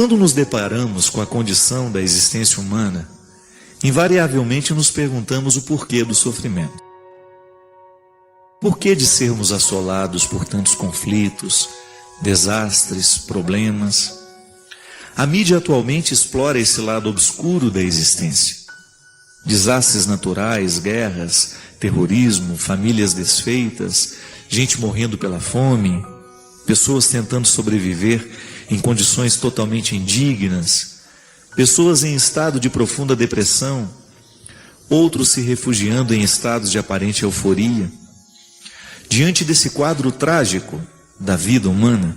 Quando nos deparamos com a condição da existência humana, invariavelmente nos perguntamos o porquê do sofrimento. Por que de sermos assolados por tantos conflitos, desastres, problemas? A mídia atualmente explora esse lado obscuro da existência. Desastres naturais, guerras, terrorismo, famílias desfeitas, gente morrendo pela fome, pessoas tentando sobreviver em condições totalmente indignas, pessoas em estado de profunda depressão, outros se refugiando em estados de aparente euforia. Diante desse quadro trágico da vida humana,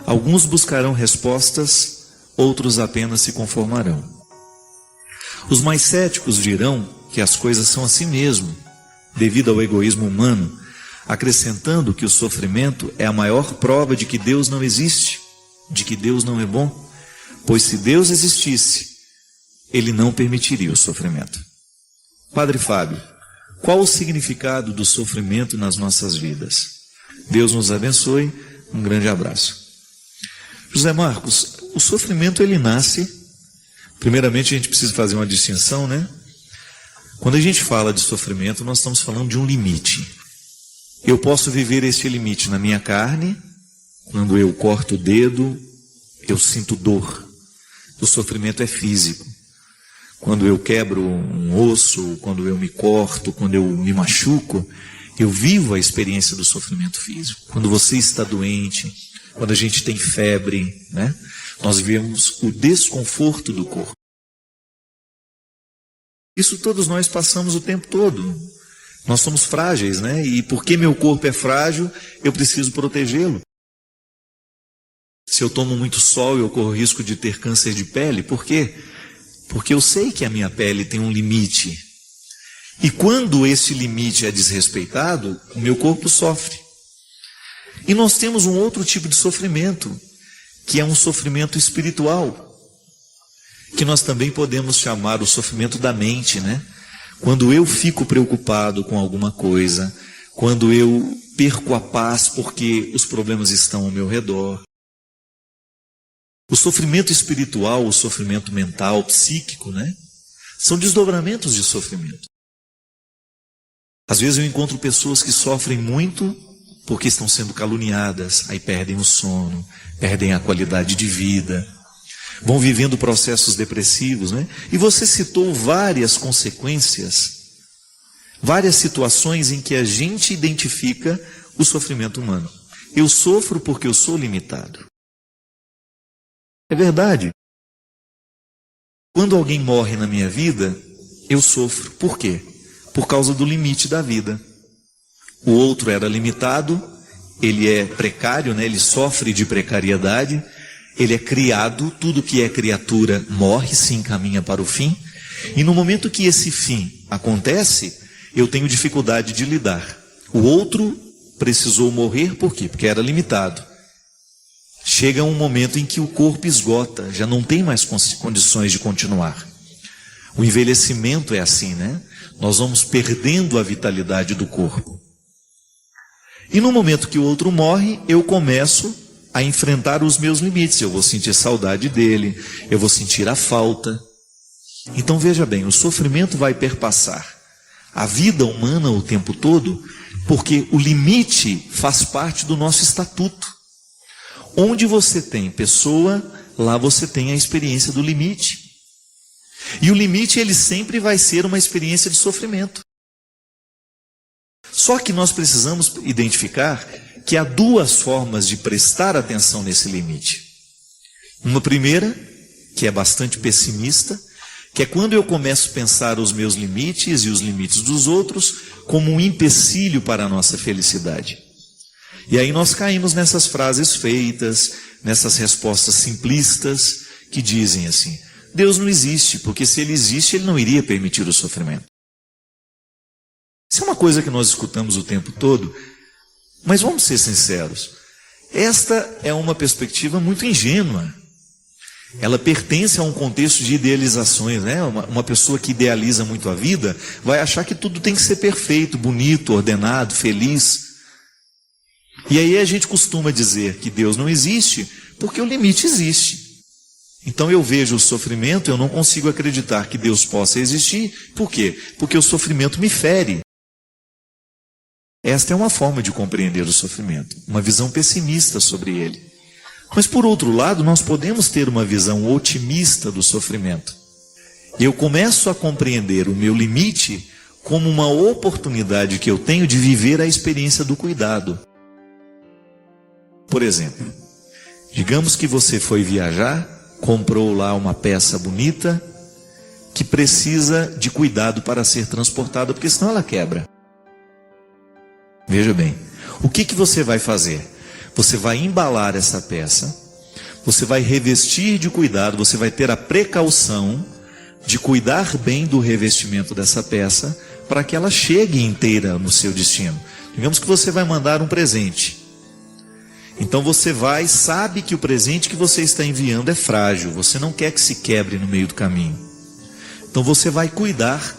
alguns buscarão respostas, outros apenas se conformarão. Os mais céticos dirão que as coisas são assim mesmo, devido ao egoísmo humano, acrescentando que o sofrimento é a maior prova de que Deus não existe, de que Deus não é bom, pois se Deus existisse, Ele não permitiria o sofrimento. Padre Fábio, qual o significado do sofrimento nas nossas vidas? Deus nos abençoe, um grande abraço. José Marcos, o sofrimento ele nasce, primeiramente a gente precisa fazer uma distinção, né? Quando a gente fala de sofrimento, nós estamos falando de um limite. Eu posso viver esse limite na minha carne, quando eu corto o dedo, eu sinto dor. O sofrimento é físico. Quando eu quebro um osso, quando eu me corto, quando eu me machuco, eu vivo a experiência do sofrimento físico. Quando você está doente, quando a gente tem febre, né? Nós vivemos o desconforto do corpo. Isso todos nós passamos o tempo todo. Nós somos frágeis, né? E porque meu corpo é frágil, eu preciso protegê-lo. Se eu tomo muito sol, eu corro risco de ter câncer de pele. Por quê? Porque eu sei que a minha pele tem um limite. E quando esse limite é desrespeitado, o meu corpo sofre. E nós temos um outro tipo de sofrimento, que é um sofrimento espiritual, que nós também podemos chamar o sofrimento da mente, né? Quando eu fico preocupado com alguma coisa, quando eu perco a paz porque os problemas estão ao meu redor. O sofrimento espiritual, o sofrimento mental, psíquico, né? São desdobramentos de sofrimento. Às vezes eu encontro pessoas que sofrem muito porque estão sendo caluniadas, aí perdem o sono, perdem a qualidade de vida, vão vivendo processos depressivos, né? E você citou várias consequências, várias situações em que a gente identifica o sofrimento humano. Eu sofro porque eu sou limitado. É verdade. Quando alguém morre na minha vida, eu sofro. Por quê? Por causa do limite da vida. O outro era limitado, ele é precário, né? Ele sofre de precariedade, ele é criado, tudo que é criatura morre, se encaminha para o fim. E no momento que esse fim acontece, eu tenho dificuldade de lidar. O outro precisou morrer, por quê? Porque era limitado. Chega um momento em que o corpo esgota, já não tem mais condições de continuar. O envelhecimento é assim, né? Nós vamos perdendo a vitalidade do corpo. E no momento que o outro morre, eu começo a enfrentar os meus limites. Eu vou sentir saudade dele, eu vou sentir a falta. Então veja bem, o sofrimento vai perpassar a vida humana o tempo todo, porque o limite faz parte do nosso estatuto. Onde você tem pessoa, lá você tem a experiência do limite. E o limite, ele sempre vai ser uma experiência de sofrimento. Só que nós precisamos identificar que há duas formas de prestar atenção nesse limite. Uma primeira, que é bastante pessimista, que é quando eu começo a pensar os meus limites e os limites dos outros como um empecilho para a nossa felicidade. E aí nós caímos nessas frases feitas, nessas respostas simplistas, que dizem assim: Deus não existe, porque se Ele existe, Ele não iria permitir o sofrimento. Isso é uma coisa que nós escutamos o tempo todo, mas vamos ser sinceros, esta é uma perspectiva muito ingênua. Ela pertence a um contexto de idealizações, né? Uma pessoa que idealiza muito a vida vai achar que tudo tem que ser perfeito, bonito, ordenado, feliz. E aí a gente costuma dizer que Deus não existe porque o limite existe. Então eu vejo o sofrimento, eu não consigo acreditar que Deus possa existir. Por quê? Porque o sofrimento me fere. Esta é uma forma de compreender o sofrimento, uma visão pessimista sobre ele. Mas por outro lado, nós podemos ter uma visão otimista do sofrimento. Eu começo a compreender o meu limite como uma oportunidade que eu tenho de viver a experiência do cuidado. Por exemplo, digamos que você foi viajar, comprou lá uma peça bonita que precisa de cuidado para ser transportada, porque senão ela quebra. Veja bem, o que você vai fazer? Você vai embalar essa peça, você vai revestir de cuidado, você vai ter a precaução de cuidar bem do revestimento dessa peça para que ela chegue inteira no seu destino. Digamos que você vai mandar um presente. Então você sabe que o presente que você está enviando é frágil, você não quer que se quebre no meio do caminho. Então você vai cuidar,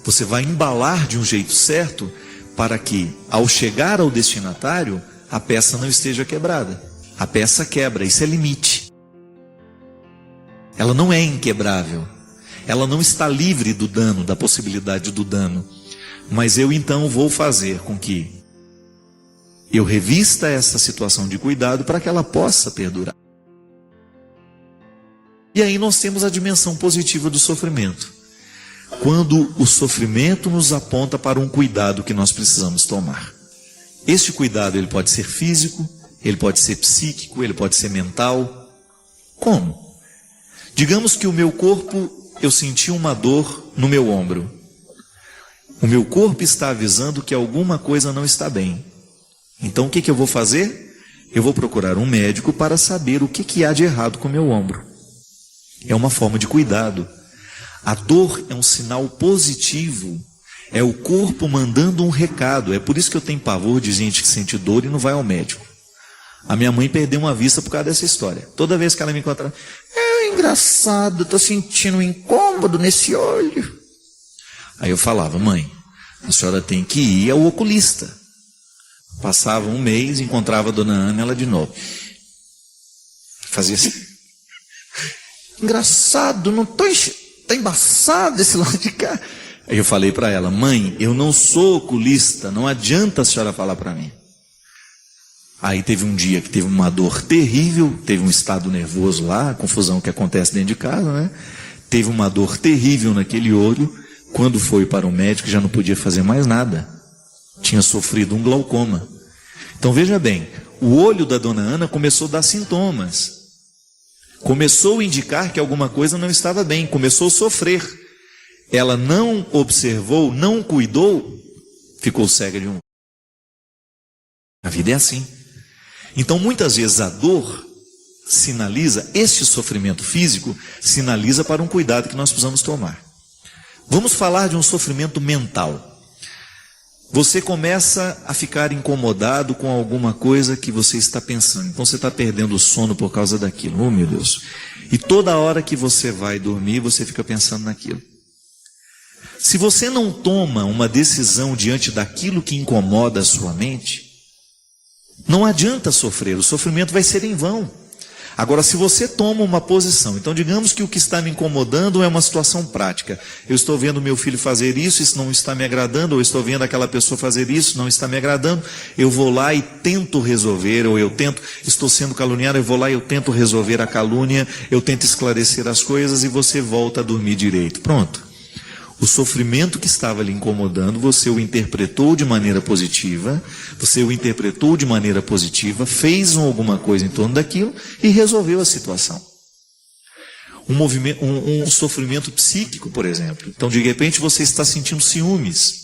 você vai embalar de um jeito certo para que, ao chegar ao destinatário, a peça não esteja quebrada. A peça quebra, isso é limite. Ela não é inquebrável. Ela não está livre do dano, da possibilidade do dano. Mas eu então vou fazer com que eu revista essa situação de cuidado para que ela possa perdurar. E aí nós temos a dimensão positiva do sofrimento. Quando o sofrimento nos aponta para um cuidado que nós precisamos tomar. Este cuidado ele pode ser físico, ele pode ser psíquico, ele pode ser mental. Como? Digamos que o meu corpo, eu senti uma dor no meu ombro. O meu corpo está avisando que alguma coisa não está bem. Então o que eu vou fazer? Eu vou procurar um médico para saber o que há de errado com o meu ombro. É uma forma de cuidado. A dor é um sinal positivo. É o corpo mandando um recado. É por isso que eu tenho pavor de gente que sente dor e não vai ao médico. A minha mãe perdeu uma vista por causa dessa história. Toda vez que ela me encontrava, é engraçado, estou sentindo um incômodo nesse olho. Aí eu falava, mãe, a senhora tem que ir ao oculista. Passava um mês, encontrava a dona Ana, ela de novo. Fazia assim. Engraçado, não estou está embaçado esse lado de cá. Aí eu falei para ela, mãe, eu não sou oculista, não adianta a senhora falar para mim. Aí teve um dia que teve uma dor terrível, teve um estado nervoso lá, a confusão que acontece dentro de casa, né? Teve uma dor terrível naquele olho, quando foi para o médico já não podia fazer mais nada. Tinha sofrido um glaucoma. Então veja bem, o olho da dona Ana começou a dar sintomas. Começou a indicar que alguma coisa não estava bem, começou a sofrer. Ela não observou, não cuidou, ficou cega de um. A vida é assim. Então muitas vezes a dor sinaliza, este sofrimento físico sinaliza para um cuidado que nós precisamos tomar. Vamos falar de um sofrimento mental. Você começa a ficar incomodado com alguma coisa que você está pensando. Então você está perdendo o sono por causa daquilo. Oh meu Deus. E toda hora que você vai dormir, você fica pensando naquilo. Se você não toma uma decisão diante daquilo que incomoda a sua mente, não adianta sofrer, o sofrimento vai ser em vão. Agora, se você toma uma posição, então digamos que o que está me incomodando é uma situação prática. Eu estou vendo meu filho fazer isso não está me agradando, ou estou vendo aquela pessoa fazer isso, não está me agradando. Eu vou lá e tento resolver, ou estou sendo caluniado, eu vou lá e eu tento resolver a calúnia, eu tento esclarecer as coisas e você volta a dormir direito. Pronto. O sofrimento que estava lhe incomodando, você o interpretou de maneira positiva, fez alguma coisa em torno daquilo e resolveu a situação. Um sofrimento psíquico, por exemplo. Então, de repente, você está sentindo ciúmes.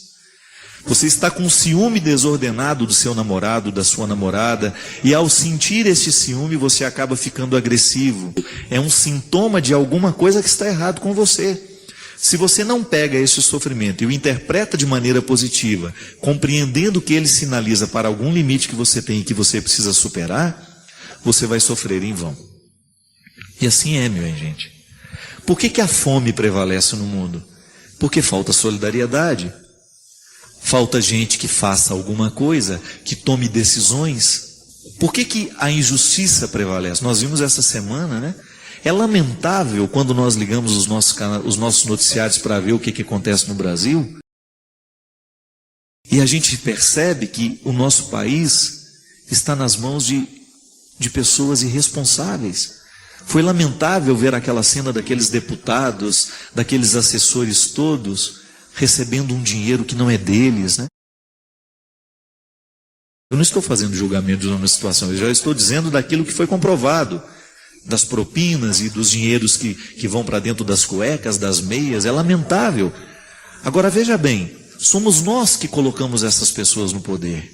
Você está com ciúme desordenado do seu namorado, da sua namorada, e ao sentir esse ciúme, você acaba ficando agressivo. É um sintoma de alguma coisa que está errado com você. Se você não pega esse sofrimento e o interpreta de maneira positiva, compreendendo que ele sinaliza para algum limite que você tem e que você precisa superar, você vai sofrer em vão. E assim é, minha gente. Por que a fome prevalece no mundo? Porque falta solidariedade. Falta gente que faça alguma coisa, que tome decisões. Por que a injustiça prevalece? Nós vimos essa semana, né? É lamentável quando nós ligamos os nossos noticiários para ver o que acontece no Brasil, e a gente percebe que o nosso país está nas mãos de pessoas irresponsáveis. Foi lamentável ver aquela cena daqueles deputados, daqueles assessores todos, recebendo um dinheiro que não é deles, né? Eu não estou fazendo julgamento de uma situação, eu já estou dizendo daquilo que foi comprovado, das propinas e dos dinheiros que vão para dentro das cuecas, das meias. É lamentável. Agora veja bem, somos nós que colocamos essas pessoas no poder.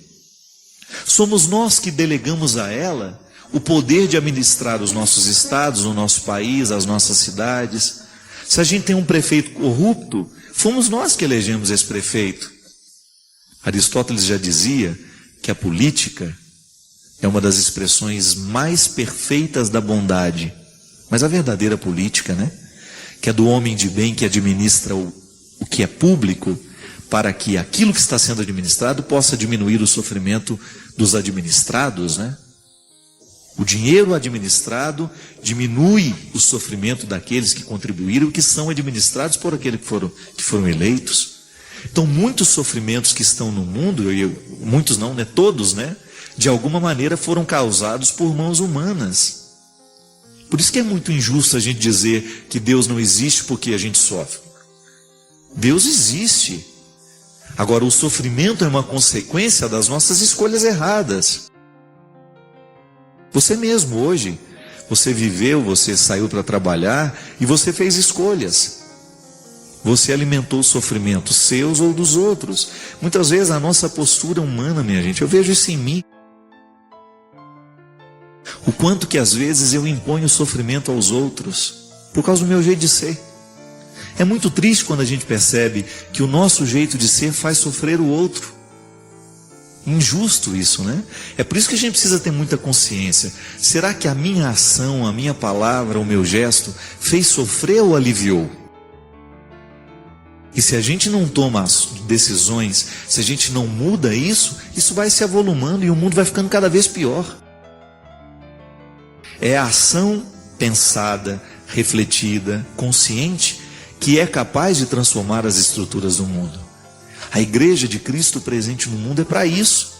Somos nós que delegamos a ela o poder de administrar os nossos estados, o nosso país, as nossas cidades. Se a gente tem um prefeito corrupto, fomos nós que elegemos esse prefeito. Aristóteles já dizia que a política é uma das expressões mais perfeitas da bondade. Mas a verdadeira política, né? Que é do homem de bem que administra o que é público, para que aquilo que está sendo administrado possa diminuir o sofrimento dos administrados, né? O dinheiro administrado diminui o sofrimento daqueles que contribuíram, que são administrados por aqueles que foram eleitos. Então, muitos sofrimentos que estão no mundo, muitos não, né? Todos, né? De alguma maneira foram causados por mãos humanas. Por isso que é muito injusto a gente dizer que Deus não existe porque a gente sofre. Deus existe. Agora, o sofrimento é uma consequência das nossas escolhas erradas. Você mesmo hoje, você viveu, você saiu para trabalhar e você fez escolhas. Você alimentou os sofrimentos seus ou dos outros. Muitas vezes a nossa postura humana, minha gente, eu vejo isso em mim. O quanto que às vezes eu imponho sofrimento aos outros, por causa do meu jeito de ser. É muito triste quando a gente percebe que o nosso jeito de ser faz sofrer o outro. Injusto isso, né? É por isso que a gente precisa ter muita consciência. Será que a minha ação, a minha palavra, o meu gesto fez sofrer ou aliviou? E se a gente não toma as decisões, se a gente não muda isso, isso vai se avolumando e o mundo vai ficando cada vez pior. É a ação pensada, refletida, consciente, que é capaz de transformar as estruturas do mundo. A igreja de Cristo presente no mundo é para isso.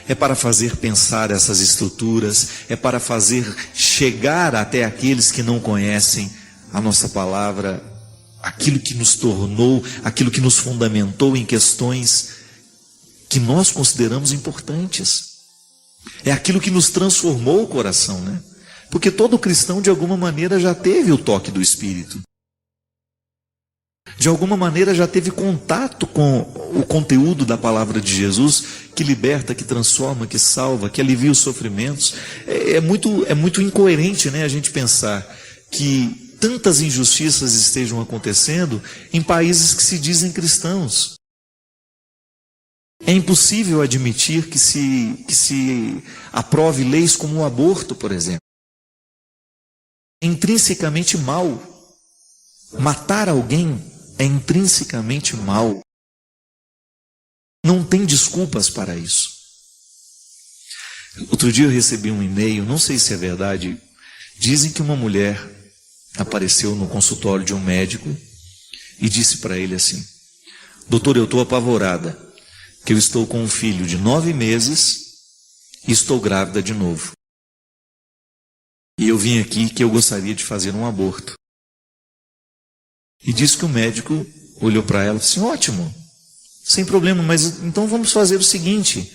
É para fazer pensar essas estruturas, é para fazer chegar até aqueles que não conhecem a nossa palavra, aquilo que nos tornou, aquilo que nos fundamentou em questões que nós consideramos importantes. É aquilo que nos transformou o coração, né? Porque todo cristão de alguma maneira já teve o toque do Espírito. De alguma maneira já teve contato com o conteúdo da palavra de Jesus, que liberta, que transforma, que salva, que alivia os sofrimentos. É muito incoerente, né, a gente pensar que tantas injustiças estejam acontecendo em países que se dizem cristãos. É impossível admitir que se aprove leis como o aborto, por exemplo. É intrinsecamente mal. Matar alguém é intrinsecamente mal. Não tem desculpas para isso. Outro dia eu recebi um e-mail, não sei se é verdade, dizem que uma mulher apareceu no consultório de um médico e disse para ele assim: doutor, eu estou apavorada, que eu estou com um filho de 9 meses e estou grávida de novo. E eu vim aqui que eu gostaria de fazer um aborto. E disse que o médico olhou para ela e disse: ótimo, sem problema, mas então vamos fazer o seguinte: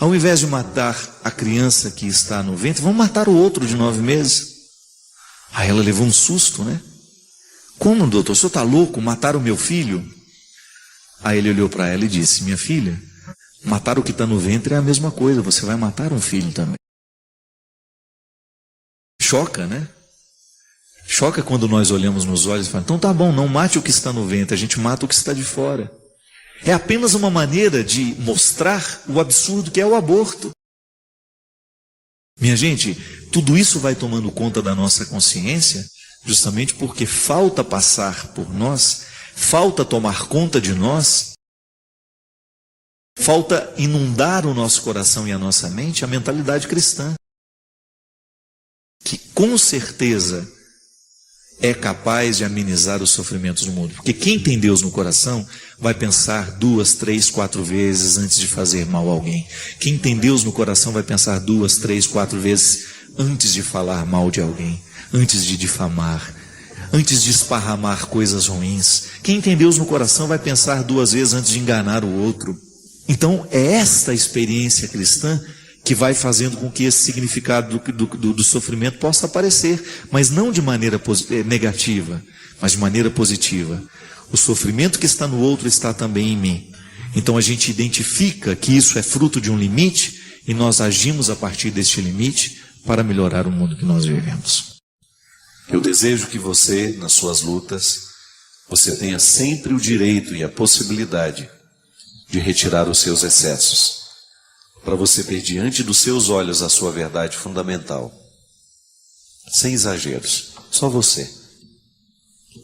ao invés de matar a criança que está no ventre, vamos matar o outro de 9 meses. Aí ela levou um susto, né? Como, doutor? O senhor está louco? Matar o meu filho? Aí ele olhou para ela e disse: minha filha, matar o que está no ventre é a mesma coisa, você vai matar um filho também. Choca, né? Choca quando nós olhamos nos olhos e falamos: então tá bom, não mate o que está no ventre, a gente mata o que está de fora. É apenas uma maneira de mostrar o absurdo que é o aborto. Minha gente, tudo isso vai tomando conta da nossa consciência, justamente porque falta passar por nós, falta tomar conta de nós, falta inundar o nosso coração e a nossa mente a mentalidade cristã, que com certeza é capaz de amenizar os sofrimentos do mundo. Porque quem tem Deus no coração vai pensar 2, 3, 4 vezes antes de fazer mal a alguém. Quem tem Deus no coração vai pensar 2, 3, 4 vezes antes de falar mal de alguém, antes de difamar, antes de esparramar coisas ruins. Quem tem Deus no coração vai pensar 2 vezes antes de enganar o outro. Então é esta experiência cristã que vai fazendo com que esse significado do sofrimento possa aparecer, mas não de maneira negativa, mas de maneira positiva. O sofrimento que está no outro está também em mim. Então a gente identifica que isso é fruto de um limite e nós agimos a partir deste limite para melhorar o mundo que nós vivemos. Eu desejo que você, nas suas lutas, você tenha sempre o direito e a possibilidade de retirar os seus excessos, para você ver diante dos seus olhos a sua verdade fundamental, sem exageros, só você.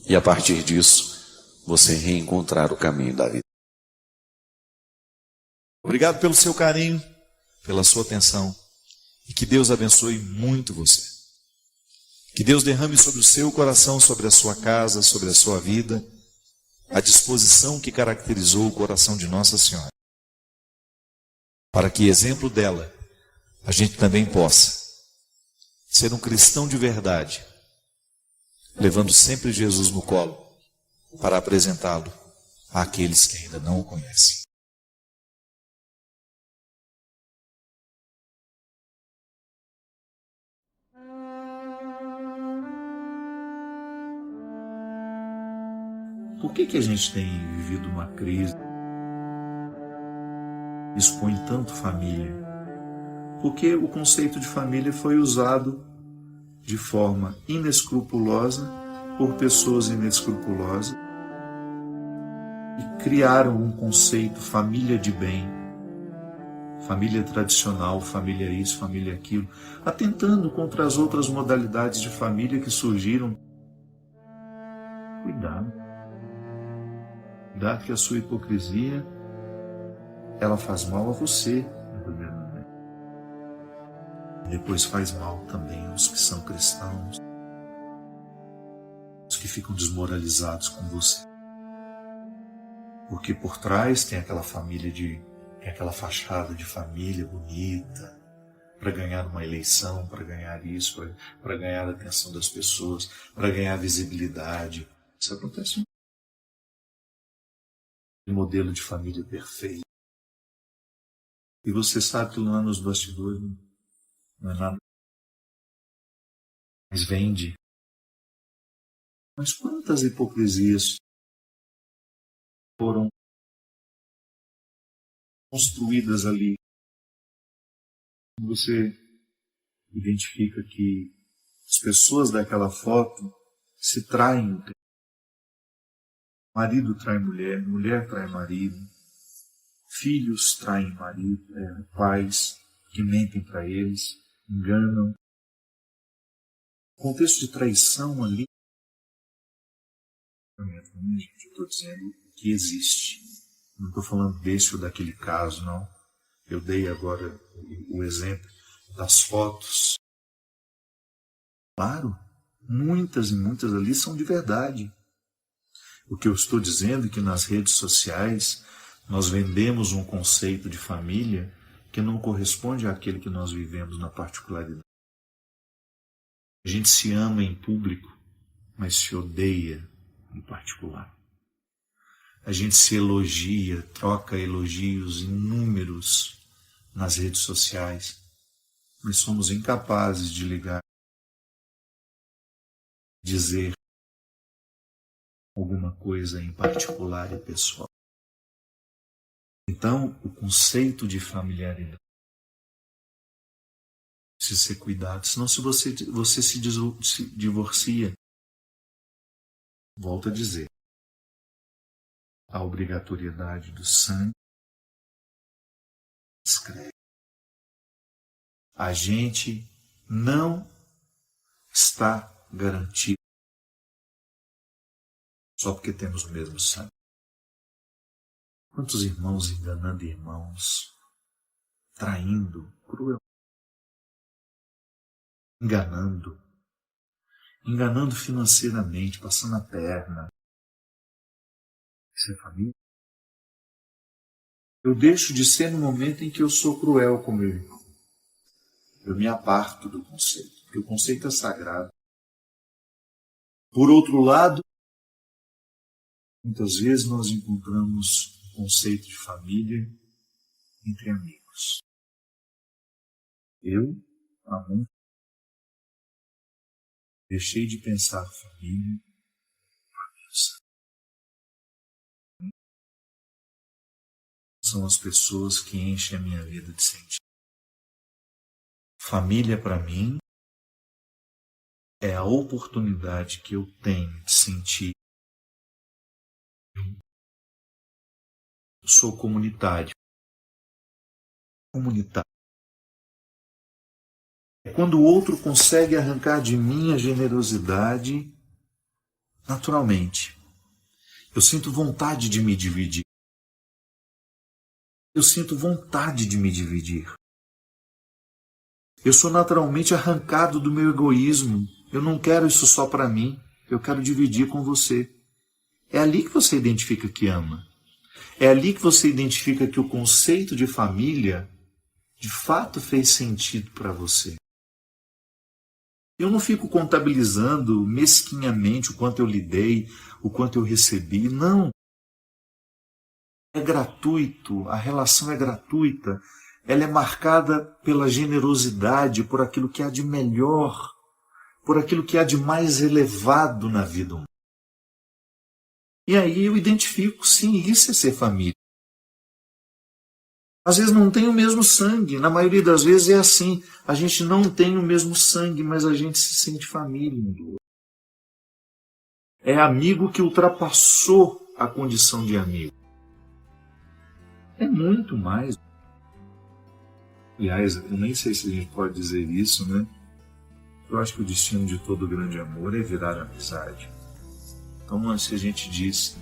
E a partir disso, você reencontrar o caminho da vida. Obrigado pelo seu carinho, pela sua atenção, e que Deus abençoe muito você. Que Deus derrame sobre o seu coração, sobre a sua casa, sobre a sua vida, a disposição que caracterizou o coração de Nossa Senhora. Para que, exemplo dela, a gente também possa ser um cristão de verdade, levando sempre Jesus no colo, para apresentá-lo àqueles que ainda não o conhecem. Por que a gente tem vivido uma crise? Expõe tanto família? Porque o conceito de família foi usado de forma inescrupulosa por pessoas inescrupulosas e criaram um conceito família de bem, família tradicional, família isso, família aquilo, atentando contra as outras modalidades de família que surgiram. Cuidado. Cuidado que a sua hipocrisia, ela faz mal a você, depois faz mal também aos que são cristãos, os que ficam desmoralizados com você. Porque por trás tem aquela família tem aquela fachada de família bonita, para ganhar uma eleição, para ganhar isso, para ganhar a atenção das pessoas, para ganhar visibilidade. Isso acontece. Um modelo de família perfeito. E você sabe que lá nos bastidores não é nada. Mas vende. Mas quantas hipocrisias foram construídas ali? Você identifica que as pessoas daquela foto se traem. Marido trai mulher, mulher trai marido, filhos traem marido, pais que mentem para eles, enganam. O contexto de traição ali, eu estou dizendo que existe. Não estou falando desse ou daquele caso, não. Eu dei agora o exemplo das fotos. Claro, muitas e muitas ali são de verdade. O que eu estou dizendo é que nas redes sociais nós vendemos um conceito de família que não corresponde àquele que nós vivemos na particularidade. A gente se ama em público, mas se odeia em particular. A gente se elogia, troca elogios inúmeros nas redes sociais, mas somos incapazes de ligar, dizer alguma coisa em particular e pessoal. Então, o conceito de familiaridade precisa ser cuidado, senão se você se divorcia, volto a dizer, a obrigatoriedade do sangue escreve. A gente não está garantido só porque temos o mesmo sangue. Quantos irmãos enganando irmãos, traindo, cruel, enganando. enganando financeiramente, passando a perna. Isso é família? Eu deixo de ser no momento em que eu sou cruel com meu irmão. Eu me aparto do conceito, porque o conceito é sagrado. Por outro lado, muitas vezes nós encontramos o conceito de família entre amigos. Eu, há muito, deixei de pensar família por amigos. São as pessoas que enchem a minha vida de sentido. Família, para mim, é a oportunidade que eu tenho de sentir. Eu sou comunitário. É quando o outro consegue arrancar de mim a generosidade naturalmente. Eu sinto vontade de me dividir. Eu sinto vontade de me dividir. Eu sou naturalmente arrancado do meu egoísmo. Eu não quero isso só para mim. Eu quero dividir com você. É ali que você identifica que ama. É ali que você identifica que o conceito de família de fato fez sentido para você. Eu não fico contabilizando mesquinhamente o quanto eu lhe dei, o quanto eu recebi. Não. É gratuito, a relação é gratuita. Ela é marcada pela generosidade, por aquilo que há de melhor, por aquilo que há de mais elevado na vida humana. E aí eu identifico, sim, isso é ser família. Às vezes não tem o mesmo sangue, na maioria das vezes é assim. A gente não tem o mesmo sangue, mas a gente se sente família um do outro. É amigo que ultrapassou a condição de amigo. É muito mais. Aliás, eu nem sei se a gente pode dizer isso, né? Eu acho que o destino de todo grande amor é virar amizade. Então, se a gente diz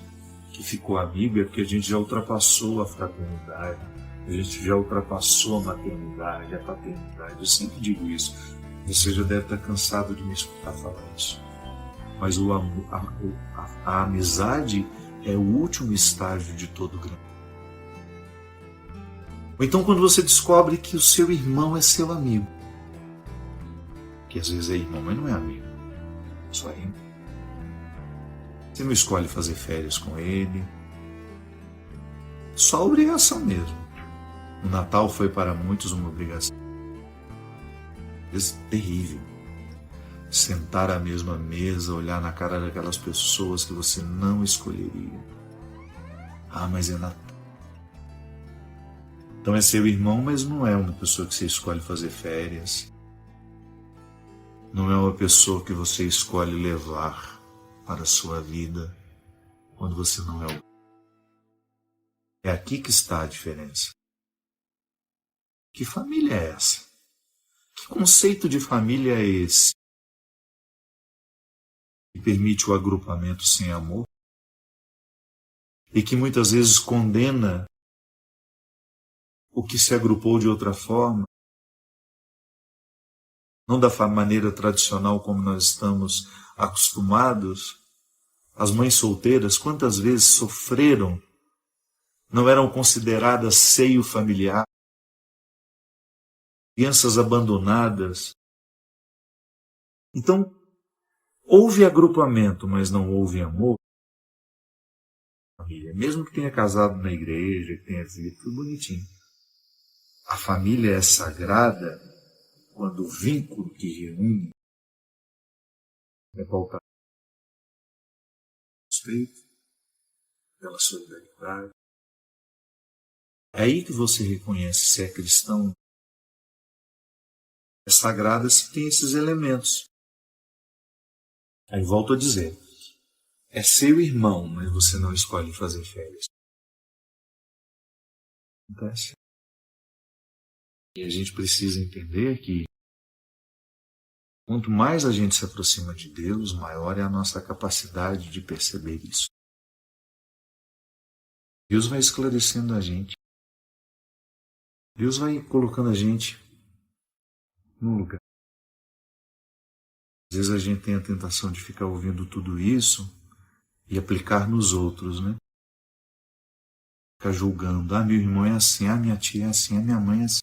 que ficou amigo, é porque a gente já ultrapassou a fraternidade, a gente já ultrapassou a maternidade, a paternidade. Eu sempre digo isso. Você já deve estar cansado de me escutar falar isso. Mas a amizade é o último estágio de todo grande. Ou então quando você descobre que o seu irmão é seu amigo. Que às vezes é irmão, mas não é amigo. Só irmão. Você não escolhe fazer férias com ele. Só obrigação mesmo. O Natal foi para muitos uma obrigação. Terrível. Sentar à mesma mesa, olhar na cara daquelas pessoas que você não escolheria. Ah, mas é Natal. Então é seu irmão, mas não é uma pessoa que você escolhe fazer férias. Não é uma pessoa que você escolhe levar para a sua vida quando você não é o. É aqui que está a diferença. Que família é essa? Que conceito de família é esse? Que permite o agrupamento sem amor? E que muitas vezes condena o que se agrupou de outra forma? Não da maneira tradicional como nós estamos acostumados? As mães solteiras, quantas vezes sofreram? Não eram consideradas seio familiar? Crianças abandonadas. Então, houve agrupamento, mas não houve amor. Família, mesmo que tenha casado na igreja, que tenha sido tudo bonitinho. A família é sagrada quando o vínculo que reúne é pautado pelo respeito, pela solidariedade. É aí que você reconhece se é cristão. É sagrada se tem esses elementos. Aí volto a dizer, é seu irmão, mas você não escolhe fazer férias. Acontece. E a gente precisa entender que quanto mais a gente se aproxima de Deus, maior é a nossa capacidade de perceber isso. Deus vai esclarecendo a gente. Deus vai colocando a gente no lugar. Às vezes a gente tem a tentação de ficar ouvindo tudo isso e aplicar nos outros, né? Ficar julgando. Ah, meu irmão é assim, ah, minha tia é assim, ah, minha mãe é assim.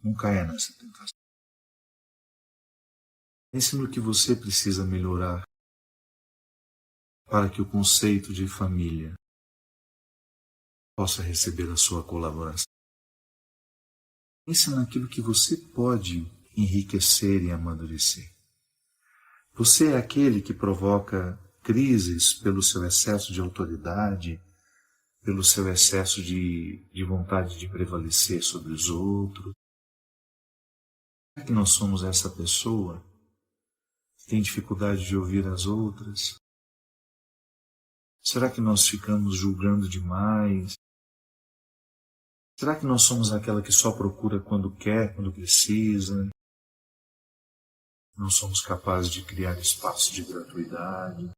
Não caia nessa tentação. Pense no que você precisa melhorar para que o conceito de família possa receber a sua colaboração. Pense naquilo que você pode enriquecer e amadurecer. Você é aquele que provoca crises pelo seu excesso de autoridade, pelo seu excesso de vontade de prevalecer sobre os outros. Será que nós somos essa pessoa que tem dificuldade de ouvir as outras? Será que nós ficamos julgando demais? Será que nós somos aquela que só procura quando quer, quando precisa? Não somos capazes de criar espaço de gratuidade,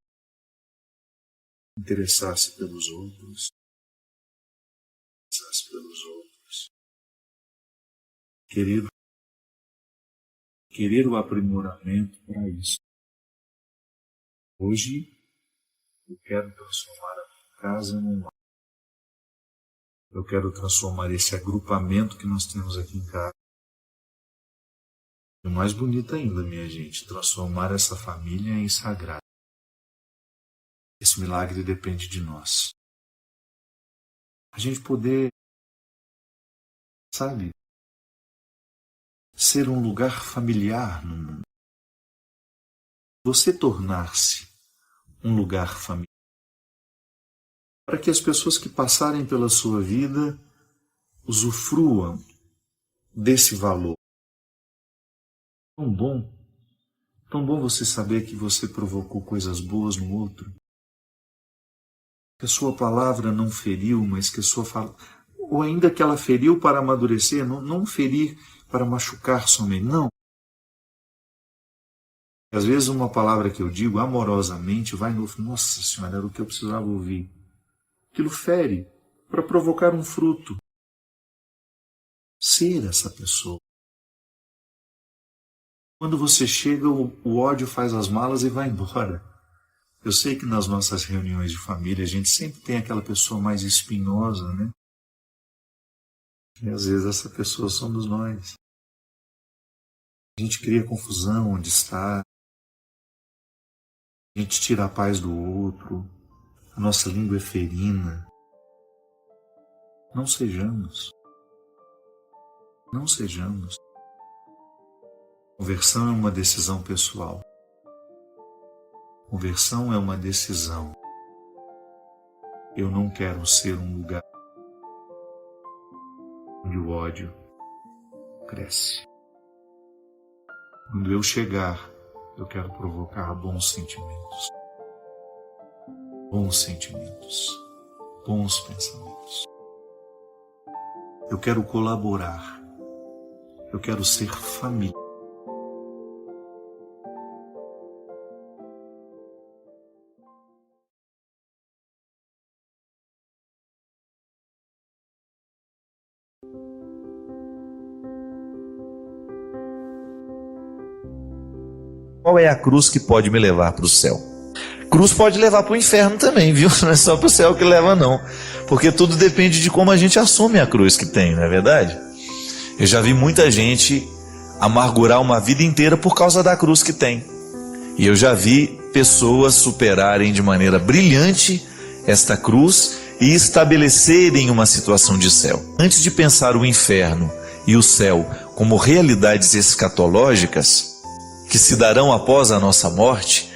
interessar-se pelos outros, querer o aprimoramento para isso. Hoje, eu quero transformar a minha casa num lar. Eu quero transformar esse agrupamento que nós temos aqui em casa. E o mais bonito ainda, minha gente, transformar essa família em sagrada. Esse milagre depende de nós. A gente poder, sabe, ser um lugar familiar no mundo. Você tornar-se um lugar familiar. Para que as pessoas que passarem pela sua vida usufruam desse valor. Tão bom você saber que você provocou coisas boas no outro. Que a sua palavra não feriu, mas que a sua ou ainda que ela feriu para amadurecer, não ferir para machucar somente, não. Às vezes uma palavra que eu digo amorosamente vai no nossa Senhora, era o que eu precisava ouvir. Aquilo fere para provocar um fruto. Ser essa pessoa. Quando você chega, o ódio faz as malas e vai embora. Eu sei que nas nossas reuniões de família a gente sempre tem aquela pessoa mais espinhosa, né? E às vezes essa pessoa somos nós. A gente cria confusão onde está. A gente tira a paz do outro. A nossa língua é ferina. Não sejamos. Não sejamos. Conversão é uma decisão pessoal. Conversão é uma decisão. Eu não quero ser um lugar onde o ódio cresce. Quando eu chegar, eu quero provocar bons sentimentos. Bons sentimentos. Bons pensamentos. Eu quero colaborar. Eu quero ser família. Qual é a cruz que pode me levar para o céu? Cruz pode levar para o inferno também, viu? Não é só para o céu que leva, não. Porque tudo depende de como a gente assume a cruz que tem, não é verdade? Eu já vi muita gente amargurar uma vida inteira por causa da cruz que tem. E eu já vi pessoas superarem de maneira brilhante esta cruz e estabelecerem uma situação de céu. Antes de pensar o inferno e o céu como realidades escatológicas, que se darão após a nossa morte,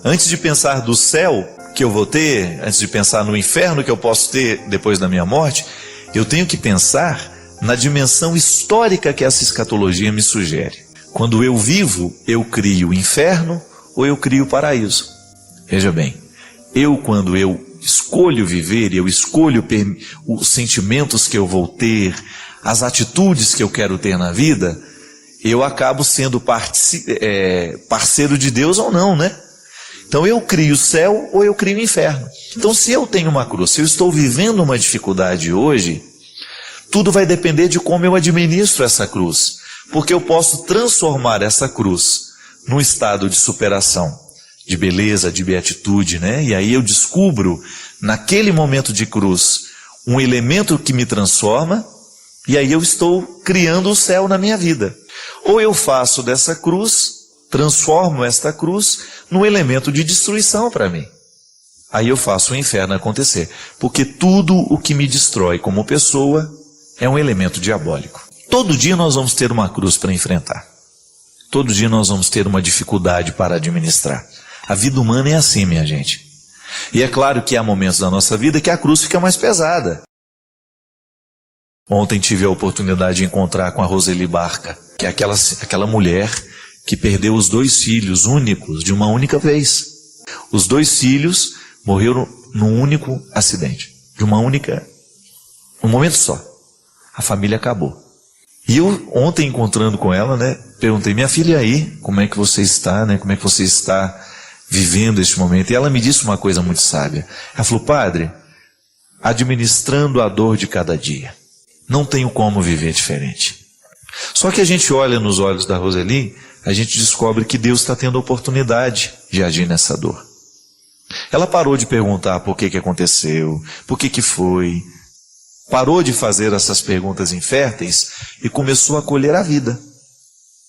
antes de pensar do céu que eu vou ter, antes de pensar no inferno que eu posso ter depois da minha morte, eu tenho que pensar na dimensão histórica que essa escatologia me sugere. Quando eu vivo, eu crio o inferno ou eu crio o paraíso. Veja bem, quando eu escolho viver, eu escolho os sentimentos que eu vou ter, as atitudes que eu quero ter na vida, eu acabo sendo parceiro de Deus ou não, né? Então eu crio o céu ou eu crio o inferno. Então se eu tenho uma cruz, se eu estou vivendo uma dificuldade hoje, tudo vai depender de como eu administro essa cruz. Porque eu posso transformar essa cruz num estado de superação, de beleza, de beatitude, né? E aí eu descubro, naquele momento de cruz, um elemento que me transforma, e aí eu estou criando o céu na minha vida. Ou eu faço dessa cruz, transformo esta cruz num elemento de destruição para mim. Aí eu faço o inferno acontecer. Porque tudo o que me destrói como pessoa é um elemento diabólico. Todo dia nós vamos ter uma cruz para enfrentar. Todo dia nós vamos ter uma dificuldade para administrar. A vida humana é assim, minha gente. E é claro que há momentos da nossa vida que a cruz fica mais pesada. Ontem tive a oportunidade de encontrar com a Roseli Barca, que é aquela mulher que perdeu os 2 filhos únicos de uma única vez. Os 2 filhos morreram num único acidente, um momento só. A família acabou. E eu ontem encontrando com ela, né, perguntei: minha filha, aí, como é que você está, né? Como é que você está vivendo este momento? E ela me disse uma coisa muito sábia. Ela falou: padre, administrando a dor de cada dia. Não tenho como viver diferente. Só que a gente olha nos olhos da Roseli, a gente descobre que Deus está tendo a oportunidade de agir nessa dor. Ela parou de perguntar por que aconteceu, por que foi. Parou de fazer essas perguntas inférteis e começou a colher a vida.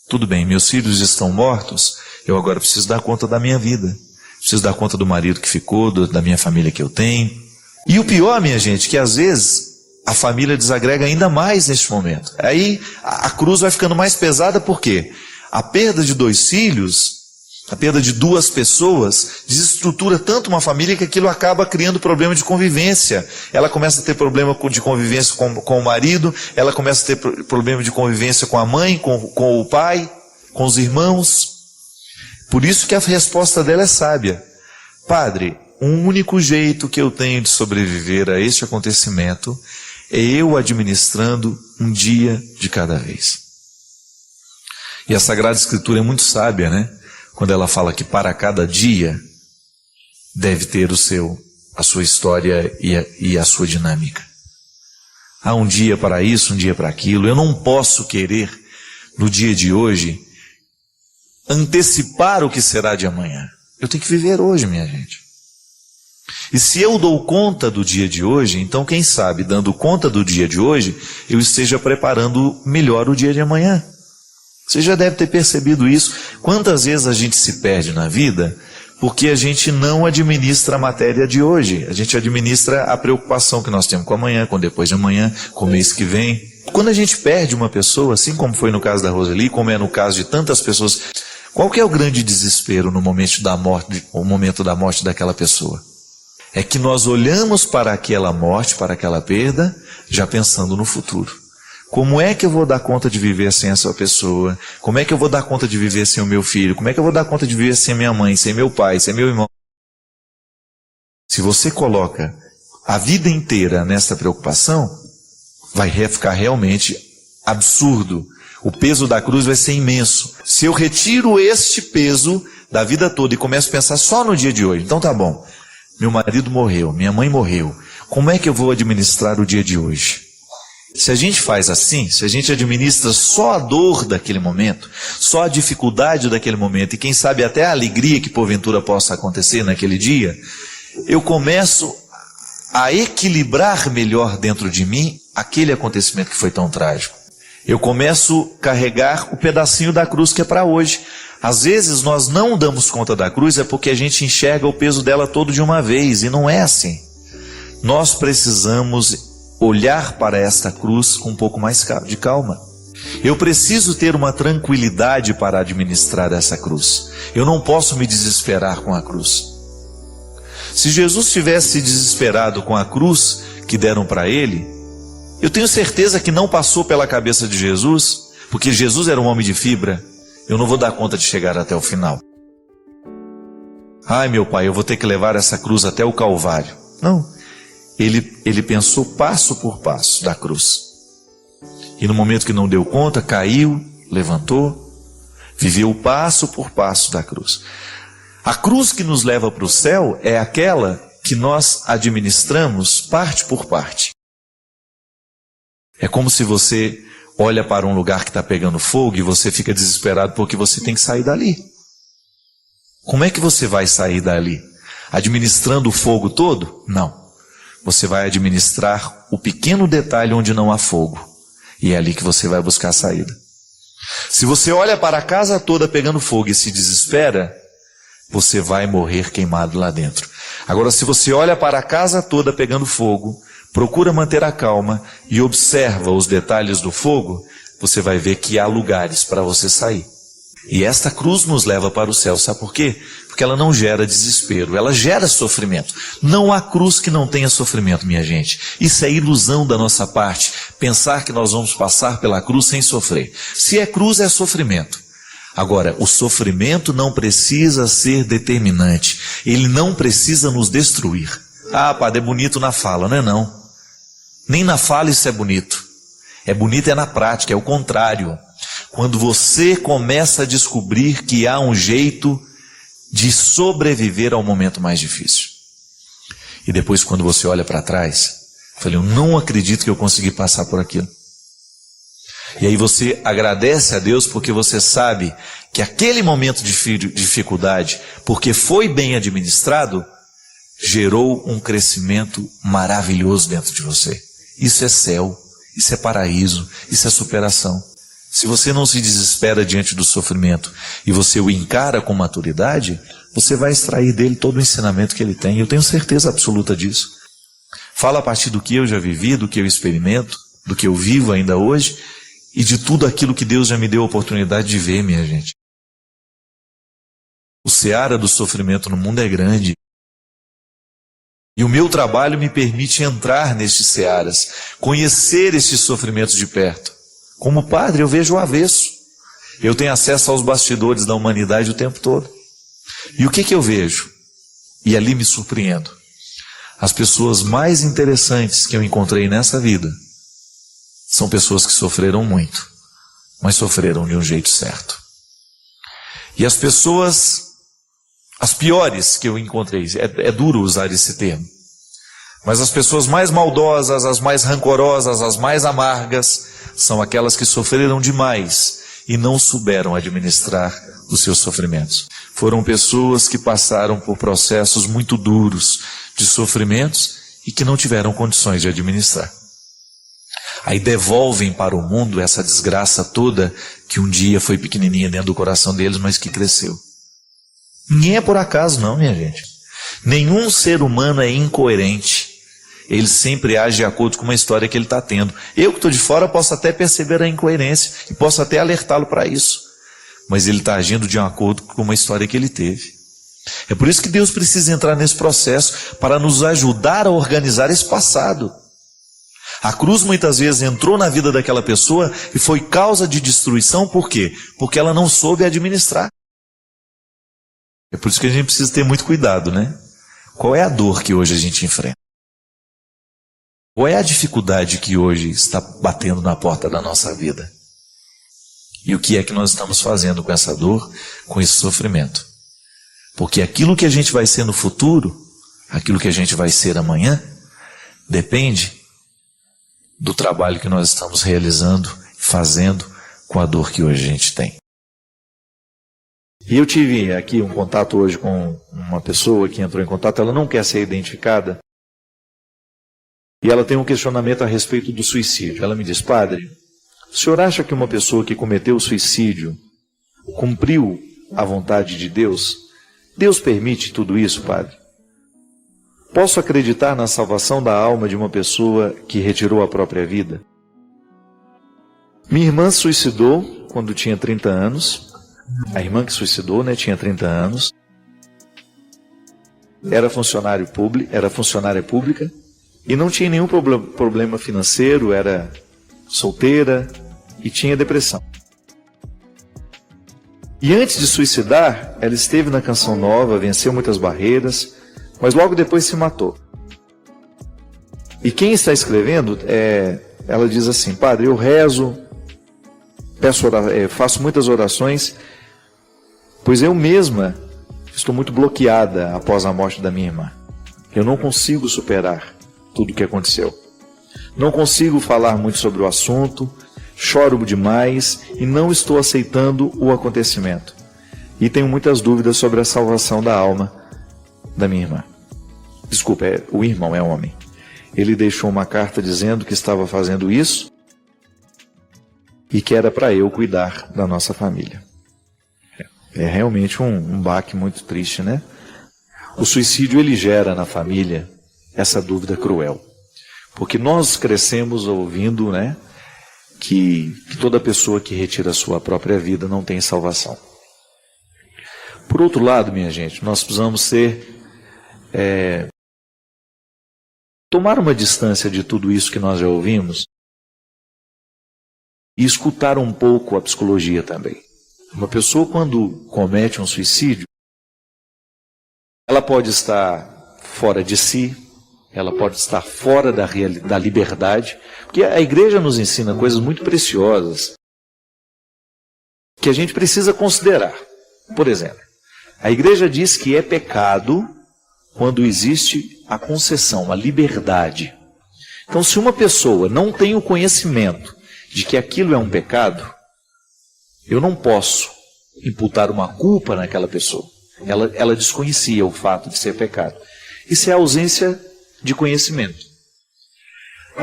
Tudo bem, meus filhos estão mortos, eu agora preciso dar conta da minha vida. Preciso dar conta do marido que ficou, da minha família que eu tenho. E o pior, minha gente, que às vezes a família desagrega ainda mais neste momento. Aí a cruz vai ficando mais pesada, por quê? A perda de 2 filhos, a perda de 2 pessoas, desestrutura tanto uma família que aquilo acaba criando problema de convivência. Ela começa a ter problema de convivência com o marido, ela começa a ter problema de convivência com a mãe, com o pai, com os irmãos. Por isso que a resposta dela é sábia. Padre, o único jeito que eu tenho de sobreviver a este acontecimento é eu administrando um dia de cada vez. E a Sagrada Escritura é muito sábia, né? Quando ela fala que para cada dia deve ter a sua história e a sua dinâmica. Há um dia para isso, um dia para aquilo. Eu não posso querer, no dia de hoje, antecipar o que será de amanhã. Eu tenho que viver hoje, minha gente. E se eu dou conta do dia de hoje, então quem sabe, dando conta do dia de hoje, eu esteja preparando melhor o dia de amanhã. Você já deve ter percebido isso. Quantas vezes a gente se perde na vida porque a gente não administra a matéria de hoje. A gente administra a preocupação que nós temos com amanhã, com depois de amanhã, com o mês que vem. Quando a gente perde uma pessoa, assim como foi no caso da Roseli, como é no caso de tantas pessoas, qual que é o grande desespero no momento da morte daquela pessoa? É que nós olhamos para aquela morte, para aquela perda, já pensando no futuro. Como é que eu vou dar conta de viver sem essa pessoa? Como é que eu vou dar conta de viver sem o meu filho? Como é que eu vou dar conta de viver sem minha mãe, sem meu pai, sem meu irmão? Se você coloca a vida inteira nessa preocupação, vai ficar realmente absurdo. O peso da cruz vai ser imenso. Se eu retiro este peso da vida toda e começo a pensar só no dia de hoje, então tá bom. Meu marido morreu, minha mãe morreu. Como é que eu vou administrar o dia de hoje? Se a gente faz assim, se a gente administra só a dor daquele momento, só a dificuldade daquele momento, e quem sabe até a alegria que porventura possa acontecer naquele dia, eu começo a equilibrar melhor dentro de mim aquele acontecimento que foi tão trágico. Eu começo a carregar o pedacinho da cruz que é para hoje. Às vezes nós não damos conta da cruz é porque a gente enxerga o peso dela todo de uma vez, e não é assim. Nós precisamos olhar para esta cruz com um pouco mais de calma. Eu preciso ter uma tranquilidade para administrar essa cruz. Eu não posso me desesperar com a cruz. Se Jesus tivesse desesperado com a cruz que deram para ele, eu tenho certeza que não passou pela cabeça de Jesus, porque Jesus era um homem de fibra. Eu não vou dar conta de chegar até o final. Ai, meu pai, eu vou ter que levar essa cruz até o Calvário. Não. Ele pensou passo por passo da cruz. E no momento que não deu conta, caiu, levantou, viveu passo por passo da cruz. A cruz que nos leva para o céu é aquela que nós administramos parte por parte. É como se você olha para um lugar que está pegando fogo e você fica desesperado porque você tem que sair dali. Como é que você vai sair dali? Administrando o fogo todo? Não. Você vai administrar o pequeno detalhe onde não há fogo. E é ali que você vai buscar a saída. Se você olha para a casa toda pegando fogo e se desespera, você vai morrer queimado lá dentro. Agora, se você olha para a casa toda pegando fogo, procura manter a calma e observa os detalhes do fogo, você vai ver que há lugares para você sair. E esta cruz nos leva para o céu, sabe por quê? Porque ela não gera desespero, ela gera sofrimento. Não há cruz que não tenha sofrimento, minha gente. Isso é ilusão da nossa parte, pensar que nós vamos passar pela cruz sem sofrer. Se é cruz, é sofrimento. Agora, o sofrimento não precisa ser determinante, ele não precisa nos destruir. Ah, padre, é bonito na fala, não é não. Nem na fala isso é bonito. É bonito é na prática, é o contrário. Quando você começa a descobrir que há um jeito de sobreviver ao momento mais difícil. E depois, quando você olha para trás, falei, eu não acredito que eu consegui passar por aquilo. E aí você agradece a Deus porque você sabe que aquele momento de dificuldade, porque foi bem administrado, gerou um crescimento maravilhoso dentro de você. Isso é céu, isso é paraíso, isso é superação. Se você não se desespera diante do sofrimento e você o encara com maturidade, você vai extrair dele todo o ensinamento que ele tem. Eu tenho certeza absoluta disso. Fala a partir do que eu já vivi, do que eu experimento, do que eu vivo ainda hoje e de tudo aquilo que Deus já me deu a oportunidade de ver, minha gente. O seara do sofrimento no mundo é grande. E o meu trabalho me permite entrar nestes searas, conhecer estes sofrimentos de perto. Como padre, eu vejo o avesso. Eu tenho acesso aos bastidores da humanidade o tempo todo. E o que eu vejo? E ali me surpreendo. As pessoas mais interessantes que eu encontrei nessa vida são pessoas que sofreram muito, mas sofreram de um jeito certo. E as pessoas, as piores que eu encontrei, é duro usar esse termo, mas as pessoas mais maldosas, as mais rancorosas, as mais amargas, são aquelas que sofreram demais e não souberam administrar os seus sofrimentos. Foram pessoas que passaram por processos muito duros de sofrimentos e que não tiveram condições de administrar. Aí devolvem para o mundo essa desgraça toda que um dia foi pequenininha dentro do coração deles, mas que cresceu. Ninguém é por acaso não, minha gente. Nenhum ser humano é incoerente. Ele sempre age de acordo com uma história que ele está tendo. Eu que estou de fora posso até perceber a incoerência e posso até alertá-lo para isso. Mas ele está agindo de acordo com uma história que ele teve. É por isso que Deus precisa entrar nesse processo para nos ajudar a organizar esse passado. A cruz muitas vezes entrou na vida daquela pessoa e foi causa de destruição. Por quê? Porque ela não soube administrar. É por isso que a gente precisa ter muito cuidado, né? Qual é a dor que hoje a gente enfrenta? Qual é a dificuldade que hoje está batendo na porta da nossa vida? E o que é que nós estamos fazendo com essa dor, com esse sofrimento? Porque aquilo que a gente vai ser no futuro, aquilo que a gente vai ser amanhã, depende do trabalho que nós estamos realizando, fazendo com a dor que hoje a gente tem. E eu tive aqui um contato hoje com uma pessoa que entrou em contato, ela não quer ser identificada, e ela tem um questionamento a respeito do suicídio. Ela me diz, padre, o senhor acha que uma pessoa que cometeu suicídio cumpriu a vontade de Deus? Deus permite tudo isso, padre? Posso acreditar na salvação da alma de uma pessoa que retirou a própria vida? Minha irmã se suicidou quando tinha 30 anos. A irmã que suicidou, tinha 30 anos. Era funcionária pública e não tinha nenhum problema financeiro, era solteira e tinha depressão. E antes de suicidar, ela esteve na Canção Nova, venceu muitas barreiras, mas logo depois se matou. E quem está escrevendo, ela diz assim, padre, eu rezo, faço muitas orações, pois eu mesma estou muito bloqueada após a morte da minha irmã. Eu não consigo superar tudo o que aconteceu. Não consigo falar muito sobre o assunto, choro demais e não estou aceitando o acontecimento. e tenho muitas dúvidas sobre a salvação da alma da minha irmã. Desculpa, o irmão é homem. Ele deixou uma carta dizendo que estava fazendo isso e que era para eu cuidar da nossa família. É realmente um baque muito triste, né? O suicídio, ele gera na família essa dúvida cruel. Porque nós crescemos ouvindo, né, que toda pessoa que retira a sua própria vida não tem salvação. Por outro lado, minha gente, nós precisamos tomar uma distância de tudo isso que nós já ouvimos e escutar um pouco a psicologia também. Uma pessoa, quando comete um suicídio, ela pode estar fora de si, ela pode estar fora da liberdade, porque a igreja nos ensina coisas muito preciosas que a gente precisa considerar. Por exemplo, a igreja diz que é pecado quando existe a concessão, a liberdade. Então, se uma pessoa não tem o conhecimento de que aquilo é um pecado, eu não posso imputar uma culpa naquela pessoa. Ela desconhecia o fato de ser pecado. Isso é ausência de conhecimento.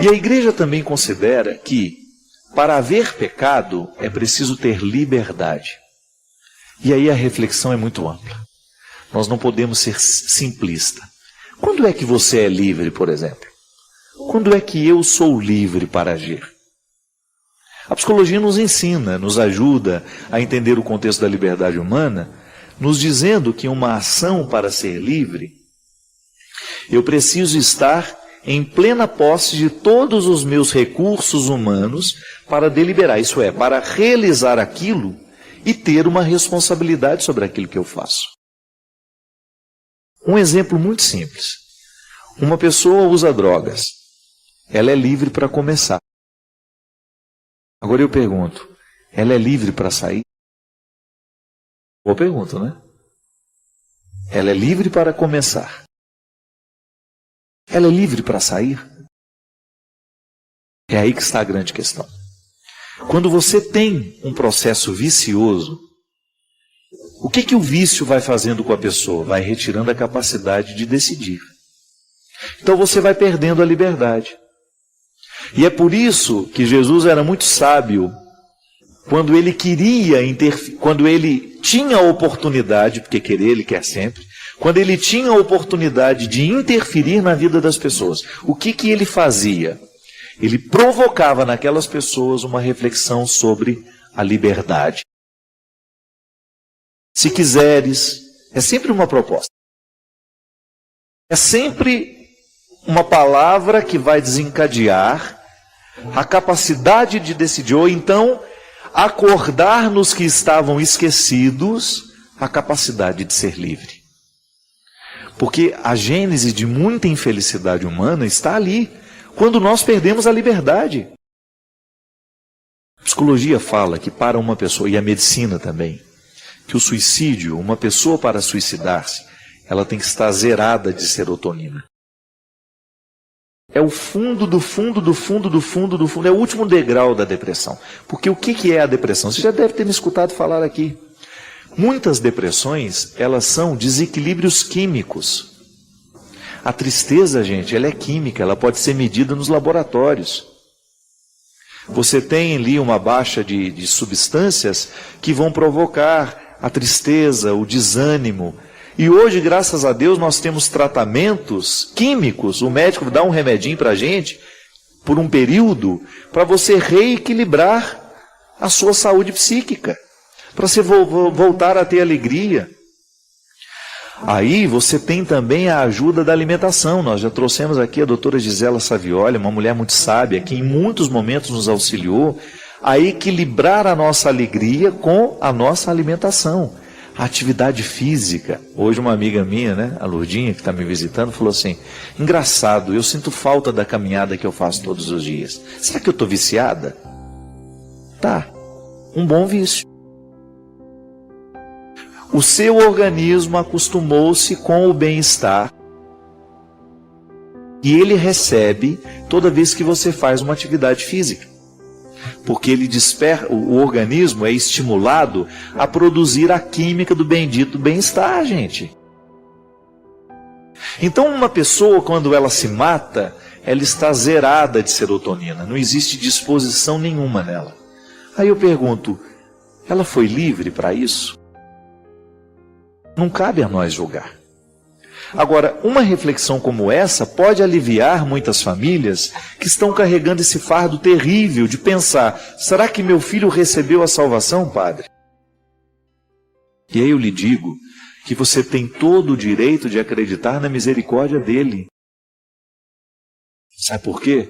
E a igreja também considera que, para haver pecado, é preciso ter liberdade. E aí a reflexão é muito ampla. Nós não podemos ser simplistas. Quando é que você é livre, por exemplo? Quando é que eu sou livre para agir? A psicologia nos ensina, nos ajuda a entender o contexto da liberdade humana, nos dizendo que uma ação para ser livre, eu preciso estar em plena posse de todos os meus recursos humanos para deliberar, isso é, para realizar aquilo e ter uma responsabilidade sobre aquilo que eu faço. Um exemplo muito simples. Uma pessoa usa drogas. Ela é livre para começar. Agora eu pergunto, ela é livre para sair? Boa pergunta, né? Ela é livre para começar. Ela é livre para sair? É aí que está a grande questão. Quando você tem um processo vicioso, o que o vício vai fazendo com a pessoa? Vai retirando a capacidade de decidir. Então você vai perdendo a liberdade. E é por isso que Jesus era muito sábio quando ele quando ele tinha a oportunidade, porque querer ele quer sempre, quando ele tinha a oportunidade de interferir na vida das pessoas. O que ele fazia? Ele provocava naquelas pessoas uma reflexão sobre a liberdade. Se quiseres, é sempre uma proposta. É sempre uma palavra que vai desencadear a capacidade de decidir, ou então acordar nos que estavam esquecidos a capacidade de ser livre. Porque a gênese de muita infelicidade humana está ali, quando nós perdemos a liberdade. A psicologia fala que para uma pessoa, e a medicina também, que o suicídio, uma pessoa para suicidar-se, ela tem que estar zerada de serotonina. É o fundo do fundo do fundo do fundo do fundo, é o último degrau da depressão. Porque o que é a depressão? Você já deve ter me escutado falar aqui. Muitas depressões, elas são desequilíbrios químicos. A tristeza, gente, ela é química, ela pode ser medida nos laboratórios. Você tem ali uma baixa de substâncias que vão provocar a tristeza, o desânimo. E hoje, graças a Deus, nós temos tratamentos químicos. O médico dá um remedinho para a gente, por um período, para você reequilibrar a sua saúde psíquica, para você voltar a ter alegria. Aí você tem também a ajuda da alimentação. Nós já trouxemos aqui a doutora Gisela Savioli, uma mulher muito sábia, que em muitos momentos nos auxiliou a equilibrar a nossa alegria com a nossa alimentação. A atividade física. Hoje uma amiga minha, né, a Lourdinha, que está me visitando, falou assim, engraçado, eu sinto falta da caminhada que eu faço todos os dias. Será que eu estou viciada? Tá, um bom vício. O seu organismo acostumou-se com o bem-estar e ele recebe toda vez que você faz uma atividade física. porque ele desperta, o organismo é estimulado a produzir a química do bendito bem-estar, gente. Então uma pessoa, quando ela se mata, ela está zerada de serotonina, não existe disposição nenhuma nela. Aí eu pergunto, ela foi livre para isso? Não cabe a nós julgar. Agora, uma reflexão como essa pode aliviar muitas famílias que estão carregando esse fardo terrível de pensar, será que meu filho recebeu a salvação, padre? E aí eu lhe digo que você tem todo o direito de acreditar na misericórdia dele. Sabe por quê?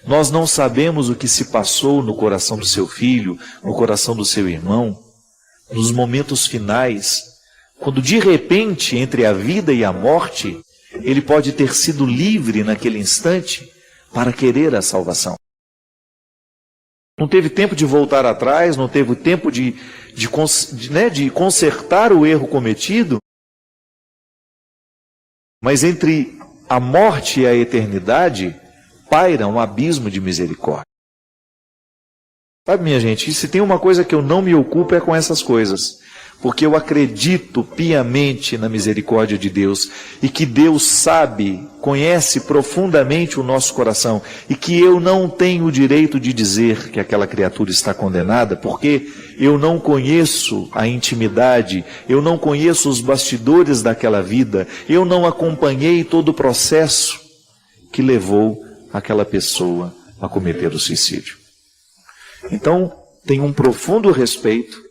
Nós não sabemos o que se passou no coração do seu filho, no coração do seu irmão, nos momentos finais, quando de repente, entre a vida e a morte, ele pode ter sido livre naquele instante para querer a salvação. Não teve tempo de voltar atrás, não teve tempo de consertar o erro cometido, mas entre a morte e a eternidade paira um abismo de misericórdia. Sabe, minha gente, se tem uma coisa que eu não me ocupo é com essas coisas, porque eu acredito piamente na misericórdia de Deus, e que Deus sabe, conhece profundamente o nosso coração, e que eu não tenho o direito de dizer que aquela criatura está condenada, porque eu não conheço a intimidade, eu não conheço os bastidores daquela vida, eu não acompanhei todo o processo que levou aquela pessoa a cometer o suicídio. Então, tenho um profundo respeito,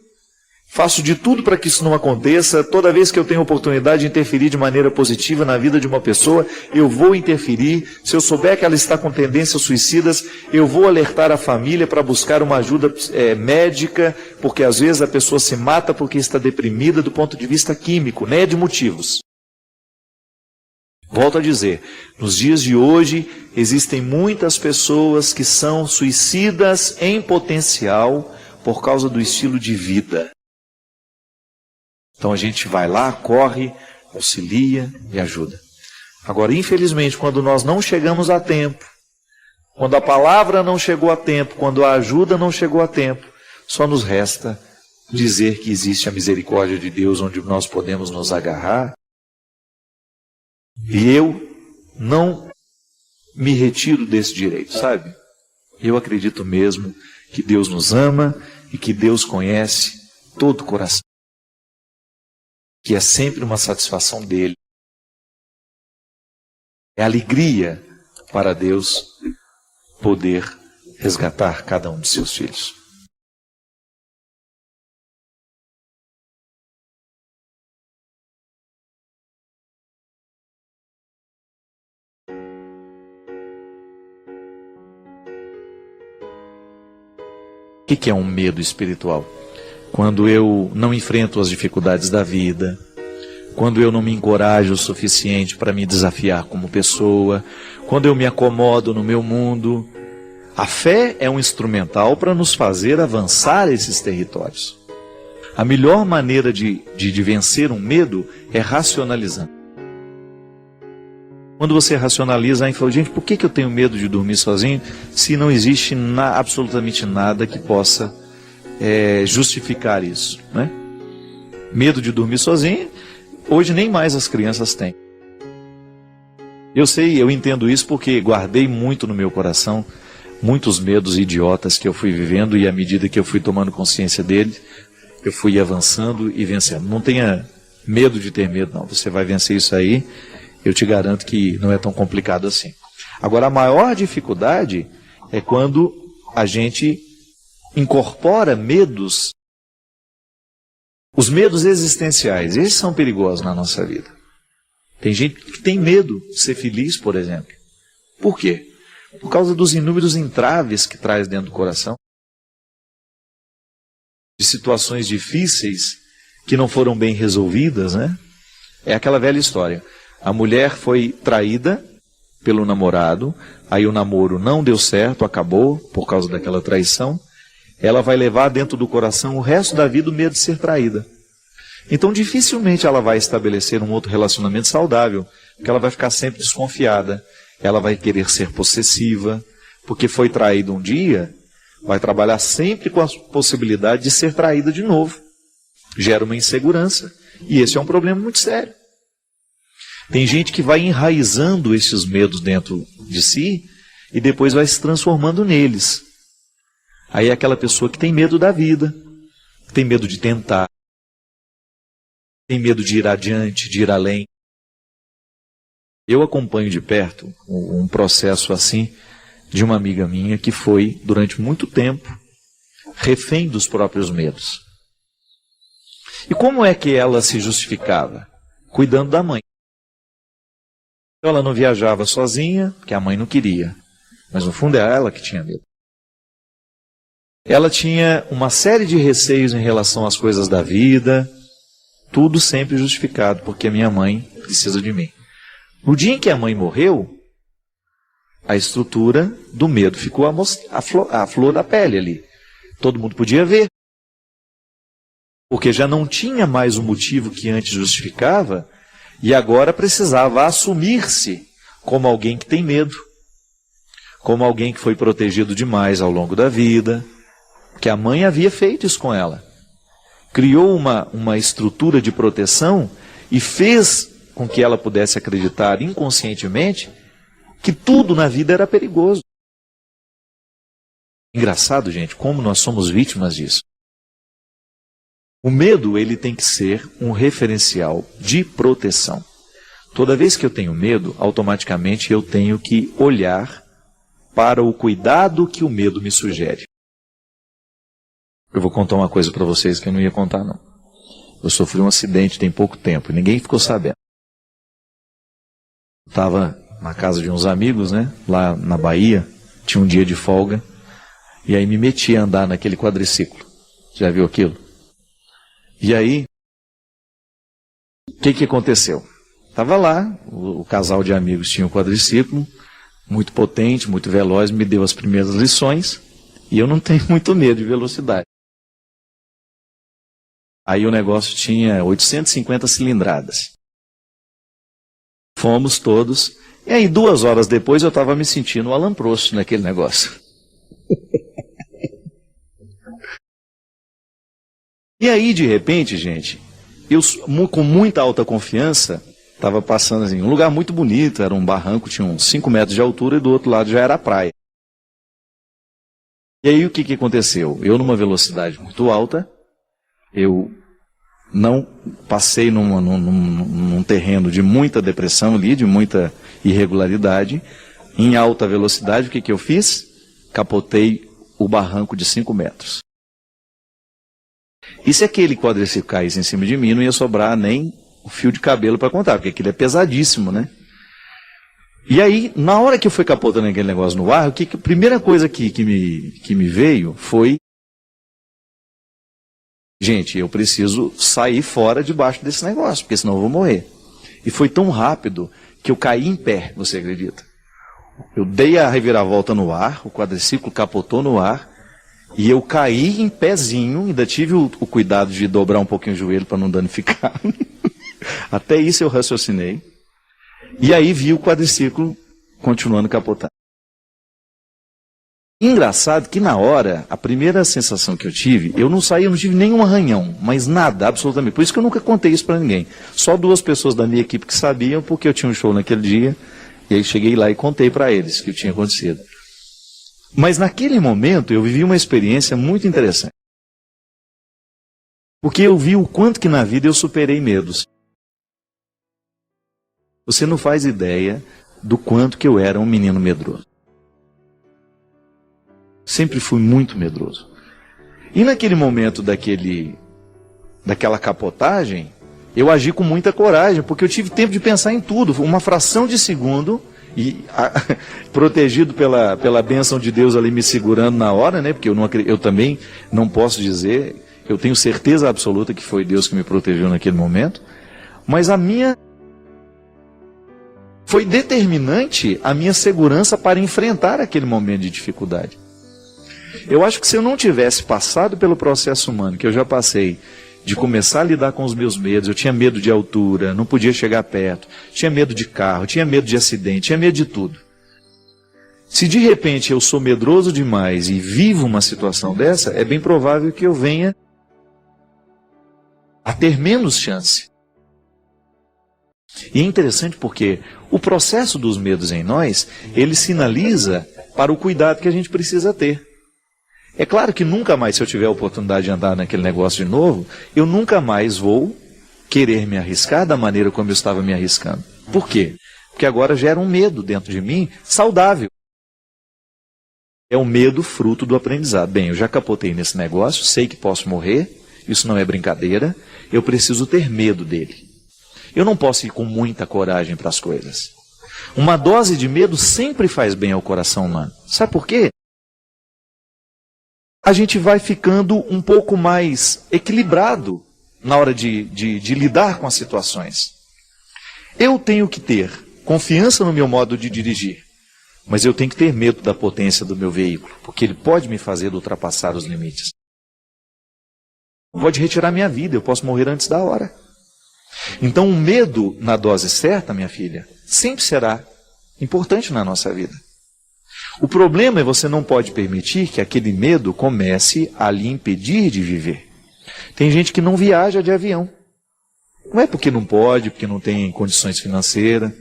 faço de tudo para que isso não aconteça. Toda vez que eu tenho oportunidade de interferir de maneira positiva na vida de uma pessoa, eu vou interferir. Se eu souber que ela está com tendências suicidas, eu vou alertar a família para buscar uma ajuda médica, porque às vezes a pessoa se mata porque está deprimida do ponto de vista químico, né, de motivos. Volto a dizer, nos dias de hoje existem muitas pessoas que são suicidas em potencial por causa do estilo de vida. Então a gente vai lá, corre, auxilia e ajuda. Agora, infelizmente, quando nós não chegamos a tempo, quando a palavra não chegou a tempo, quando a ajuda não chegou a tempo, só nos resta dizer que existe a misericórdia de Deus onde nós podemos nos agarrar. E eu não me retiro desse direito, sabe? Eu acredito mesmo que Deus nos ama e que Deus conhece todo o coração. Que é sempre uma satisfação dele. É alegria para Deus poder resgatar cada um de seus filhos. O que é um medo espiritual? Quando eu não enfrento as dificuldades da vida, quando eu não me encorajo o suficiente para me desafiar como pessoa, quando eu me acomodo no meu mundo. A fé é um instrumental para nos fazer avançar esses territórios. A melhor maneira de vencer um medo é racionalizando. Quando você racionaliza, aí fala, gente, por que eu tenho medo de dormir sozinho se não existe absolutamente nada que possa justificar isso, né? Medo de dormir sozinho, hoje nem mais as crianças têm. Eu sei, eu entendo isso porque guardei muito no meu coração, muitos medos idiotas que eu fui vivendo, e à medida que eu fui tomando consciência dele, eu fui avançando e vencendo. Não tenha medo de ter medo, não. Você vai vencer isso aí, eu te garanto que não é tão complicado assim. Agora, a maior dificuldade é quando a gente incorpora medos, os medos existenciais. Esses são perigosos na nossa vida. Tem gente que tem medo de ser feliz, por exemplo. Por quê? Por causa dos inúmeros entraves que traz dentro do coração, de situações difíceis que não foram bem resolvidas, né? É aquela velha história. A mulher foi traída pelo namorado, aí o namoro não deu certo, acabou por causa daquela traição. Ela vai levar dentro do coração o resto da vida o medo de ser traída. Então dificilmente ela vai estabelecer um outro relacionamento saudável, porque ela vai ficar sempre desconfiada. Ela vai querer ser possessiva, porque foi traída um dia, vai trabalhar sempre com a possibilidade de ser traída de novo. Gera uma insegurança. E esse é um problema muito sério. Tem gente que vai enraizando esses medos dentro de si e depois vai se transformando neles. Aí é aquela pessoa que tem medo da vida, tem medo de tentar, tem medo de ir adiante, de ir além. Eu acompanho de perto um processo assim de uma amiga minha que foi, durante muito tempo, refém dos próprios medos. E como é que ela se justificava? Cuidando da mãe. Então ela não viajava sozinha, porque a mãe não queria. Mas no fundo era ela que tinha medo. Ela tinha uma série de receios em relação às coisas da vida, tudo sempre justificado, porque a minha mãe precisa de mim. No dia em que a mãe morreu, a estrutura do medo ficou a flor da pele ali. Todo mundo podia ver. Porque já não tinha mais o motivo que antes justificava, e agora precisava assumir-se como alguém que tem medo, como alguém que foi protegido demais ao longo da vida, porque a mãe havia feito isso com ela. Criou uma estrutura de proteção e fez com que ela pudesse acreditar inconscientemente que tudo na vida era perigoso. Engraçado, gente, como nós somos vítimas disso. O medo, ele tem que ser um referencial de proteção. Toda vez que eu tenho medo, automaticamente eu tenho que olhar para o cuidado que o medo me sugere. Eu vou contar uma coisa para vocês que eu não ia contar, não. Eu sofri um acidente tem pouco tempo, e ninguém ficou sabendo. Estava na casa de uns amigos, né, lá na Bahia, tinha um dia de folga, e aí me meti a andar naquele quadriciclo. Já viu aquilo? E aí, o que aconteceu? Estava lá, o casal de amigos tinha um quadriciclo, muito potente, muito veloz, me deu as primeiras lições, e eu não tenho muito medo de velocidade. Aí o negócio tinha 850 cilindradas. Fomos todos, e aí 2 horas depois eu estava me sentindo o Alan Prost naquele negócio. E aí, de repente, gente, eu com muita alta confiança, estava passando assim, um lugar muito bonito, era um barranco, tinha uns 5 metros de altura e do outro lado já era a praia. E aí o que aconteceu? Eu numa velocidade muito alta, eu não passei num terreno de muita depressão ali, de muita irregularidade, em alta velocidade, o que eu fiz? Capotei o barranco de 5 metros. E se aquele quadriciclo caísse em cima de mim, não ia sobrar nem o fio de cabelo para contar, porque aquilo é pesadíssimo, né? E aí, na hora que eu fui capotando aquele negócio no ar, a primeira coisa que me veio foi: gente, eu preciso sair fora debaixo desse negócio, porque senão eu vou morrer. E foi tão rápido que eu caí em pé, você acredita? Eu dei a reviravolta no ar, o quadriciclo capotou no ar, e eu caí em pezinho, ainda tive o cuidado de dobrar um pouquinho o joelho para não danificar. Até isso eu raciocinei. E aí vi o quadriciclo continuando capotando. Engraçado que na hora, a primeira sensação que eu tive, eu não tive nenhum arranhão, mas nada, absolutamente. Por isso que eu nunca contei isso para ninguém. Só 2 pessoas da minha equipe que sabiam, porque eu tinha um show naquele dia, e aí cheguei lá e contei para eles o que tinha acontecido. Mas naquele momento eu vivi uma experiência muito interessante. Porque eu vi o quanto que na vida eu superei medos. Você não faz ideia do quanto que eu era um menino medroso. Sempre fui muito medroso. E naquele momento daquela capotagem, eu agi com muita coragem, porque eu tive tempo de pensar em tudo. Uma fração de segundo, e protegido pela bênção de Deus ali me segurando na hora, né? Porque eu também não posso dizer, eu tenho certeza absoluta que foi Deus que me protegeu naquele momento, mas foi determinante a minha segurança para enfrentar aquele momento de dificuldade. Eu acho que se eu não tivesse passado pelo processo humano que eu já passei, de começar a lidar com os meus medos, eu tinha medo de altura, não podia chegar perto, tinha medo de carro, tinha medo de acidente, tinha medo de tudo. Se de repente eu sou medroso demais e vivo uma situação dessa, é bem provável que eu venha a ter menos chance. E é interessante porque o processo dos medos em nós, ele sinaliza para o cuidado que a gente precisa ter. É claro que nunca mais, se eu tiver a oportunidade de andar naquele negócio de novo, eu nunca mais vou querer me arriscar da maneira como eu estava me arriscando. Por quê? Porque agora gera um medo dentro de mim saudável. É o medo fruto do aprendizado. Bem, eu já capotei nesse negócio, sei que posso morrer, isso não é brincadeira, eu preciso ter medo dele. Eu não posso ir com muita coragem para as coisas. Uma dose de medo sempre faz bem ao coração humano. Sabe por quê? A gente vai ficando um pouco mais equilibrado na hora de lidar com as situações. Eu tenho que ter confiança no meu modo de dirigir, mas eu tenho que ter medo da potência do meu veículo, porque ele pode me fazer ultrapassar os limites. Pode retirar minha vida, eu posso morrer antes da hora. Então o medo na dose certa, minha filha, sempre será importante na nossa vida. O problema é você não pode permitir que aquele medo comece a lhe impedir de viver. Tem gente que não viaja de avião. Não é porque não pode, porque não tem condições financeiras,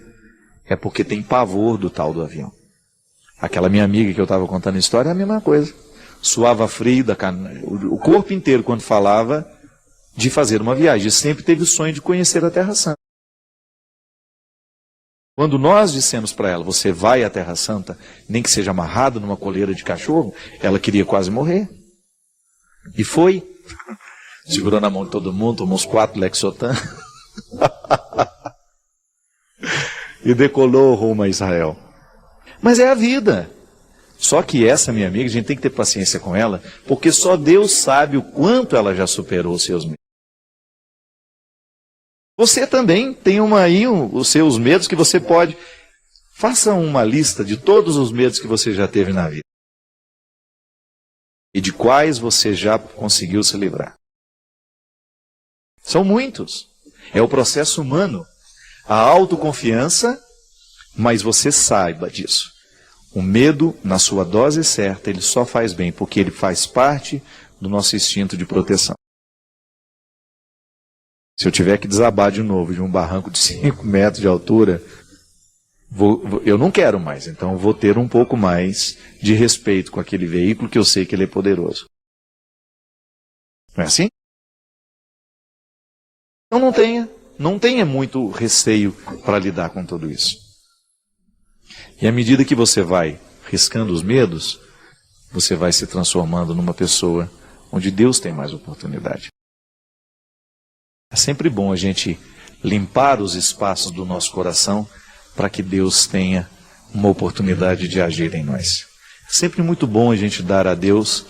é porque tem pavor do tal do avião. Aquela minha amiga que eu estava contando a história é a mesma coisa. Suava frio, o corpo inteiro quando falava de fazer uma viagem. Sempre teve o sonho de conhecer a Terra Santa. Quando nós dissemos para ela, você vai à Terra Santa, nem que seja amarrado numa coleira de cachorro, ela queria quase morrer. E foi. Segurou na mão de todo mundo, tomou uns 4 Lexotan. E decolou rumo a Israel. Mas é a vida. Só que essa minha amiga, a gente tem que ter paciência com ela, porque só Deus sabe o quanto ela já superou os seus medos. Você também tem os seus medos que você pode. Faça uma lista de todos os medos que você já teve na vida. E de quais você já conseguiu se livrar. São muitos. É o processo humano. A autoconfiança, mas você saiba disso. O medo, na sua dose certa, ele só faz bem, porque ele faz parte do nosso instinto de proteção. Se eu tiver que desabar de novo de um barranco de 5 metros de altura, eu não quero mais. Então vou ter um pouco mais de respeito com aquele veículo que eu sei que ele é poderoso. Não é assim? Então não tenha muito receio para lidar com tudo isso. E à medida que você vai riscando os medos, você vai se transformando numa pessoa onde Deus tem mais oportunidade. É sempre bom a gente limpar os espaços do nosso coração para que Deus tenha uma oportunidade de agir em nós. É sempre muito bom a gente dar a Deus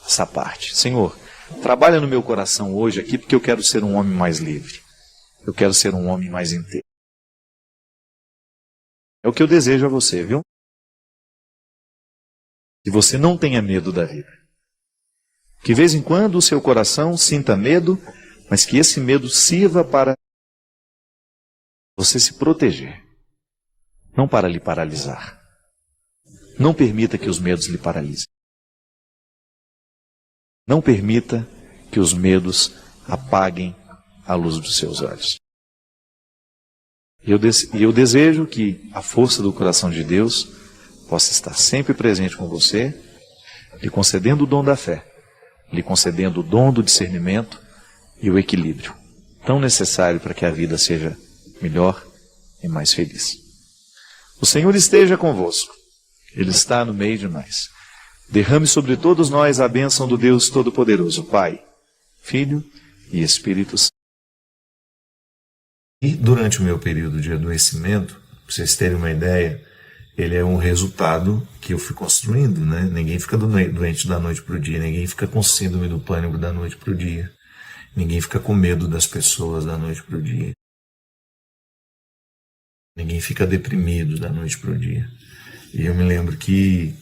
essa parte. Senhor, trabalha no meu coração hoje aqui porque eu quero ser um homem mais livre. Eu quero ser um homem mais inteiro. É o que eu desejo a você, viu? Que você não tenha medo da vida. Que de vez em quando o seu coração sinta medo, mas que esse medo sirva para você se proteger, não para lhe paralisar. Não permita que os medos lhe paralisem. Não permita que os medos apaguem a luz dos seus olhos. E eu desejo que a força do coração de Deus possa estar sempre presente com você, lhe concedendo o dom da fé, lhe concedendo o dom do discernimento e o equilíbrio, tão necessário para que a vida seja melhor e mais feliz. O Senhor esteja convosco. Ele está no meio de nós. Derrame sobre todos nós a bênção do Deus Todo-Poderoso, Pai, Filho e Espírito Santo. E durante o meu período de adoecimento, para vocês terem uma ideia, ele é um resultado que eu fui construindo, né? Ninguém fica doente da noite para o dia, ninguém fica com síndrome do pânico da noite para o dia, ninguém fica com medo das pessoas da noite para o dia, ninguém fica deprimido da noite para o dia. E eu me lembro que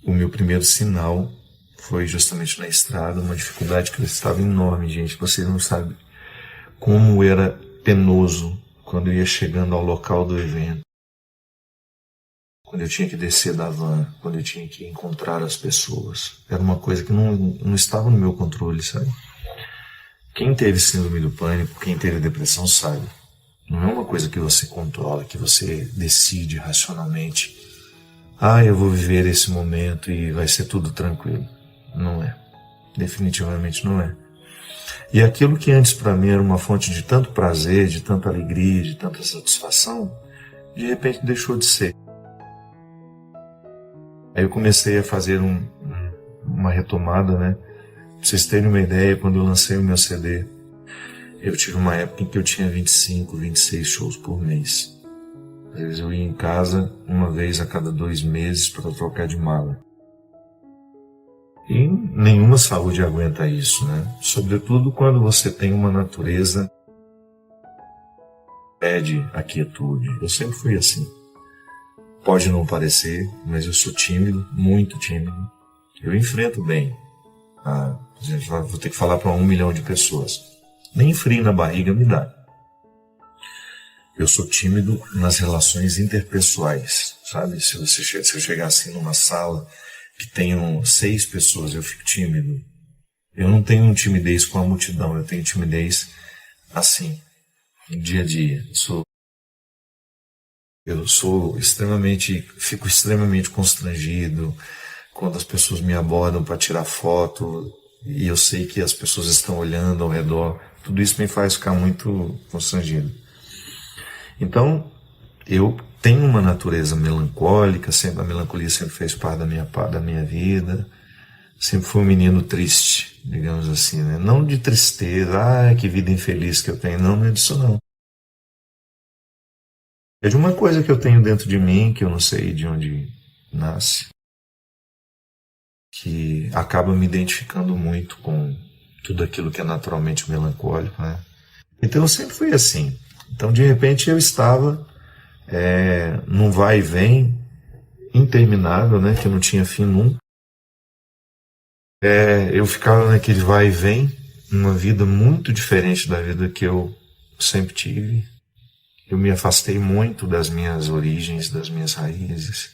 o meu primeiro sinal foi justamente na estrada, uma dificuldade que eu estava enorme, gente. Vocês não sabem como era penoso quando eu ia chegando ao local do evento. quando eu tinha que descer da van, quando eu tinha que encontrar as pessoas. Era uma coisa que não estava no meu controle, sabe? Quem teve síndrome do pânico, quem teve depressão sabe. Não é uma coisa que você controla, que você decide racionalmente. Eu vou viver esse momento e vai ser tudo tranquilo. Não é. Definitivamente não é. E aquilo que antes para mim era uma fonte de tanto prazer, de tanta alegria, de tanta satisfação, de repente deixou de ser. Aí eu comecei a fazer uma retomada, né? Pra vocês terem uma ideia, quando eu lancei o meu CD, eu tive uma época em que eu tinha 25, 26 shows por mês. Às vezes eu ia em casa uma vez a cada 2 meses para trocar de mala. E nenhuma saúde aguenta isso, né? Sobretudo quando você tem uma natureza que pede a quietude. Eu sempre fui assim. Pode não parecer, mas eu sou tímido, muito tímido. Eu enfrento bem. Por exemplo, vou ter que falar para 1 milhão de pessoas. Nem frio na barriga me dá. Eu sou tímido nas relações interpessoais, sabe? Se eu chegar assim numa sala que tenham 6 pessoas, eu fico tímido. Eu não tenho timidez com a multidão, eu tenho timidez assim, no dia a dia. Fico extremamente constrangido quando as pessoas me abordam para tirar foto e eu sei que as pessoas estão olhando ao redor. Tudo isso me faz ficar muito constrangido. Então, eu tenho uma natureza melancólica, a melancolia sempre fez parte da minha vida. Sempre fui um menino triste, digamos assim, né? Não de tristeza, que vida infeliz que eu tenho. Não é disso não. É de uma coisa que eu tenho dentro de mim, que eu não sei de onde nasce, que acaba me identificando muito com tudo aquilo que é naturalmente melancólico, né? Então eu sempre fui assim. Então de repente eu estava num vai e vem interminável, né? Que não tinha fim nunca. Eu ficava naquele vai e vem, uma vida muito diferente da vida que eu sempre tive. Eu me afastei muito das minhas origens, das minhas raízes.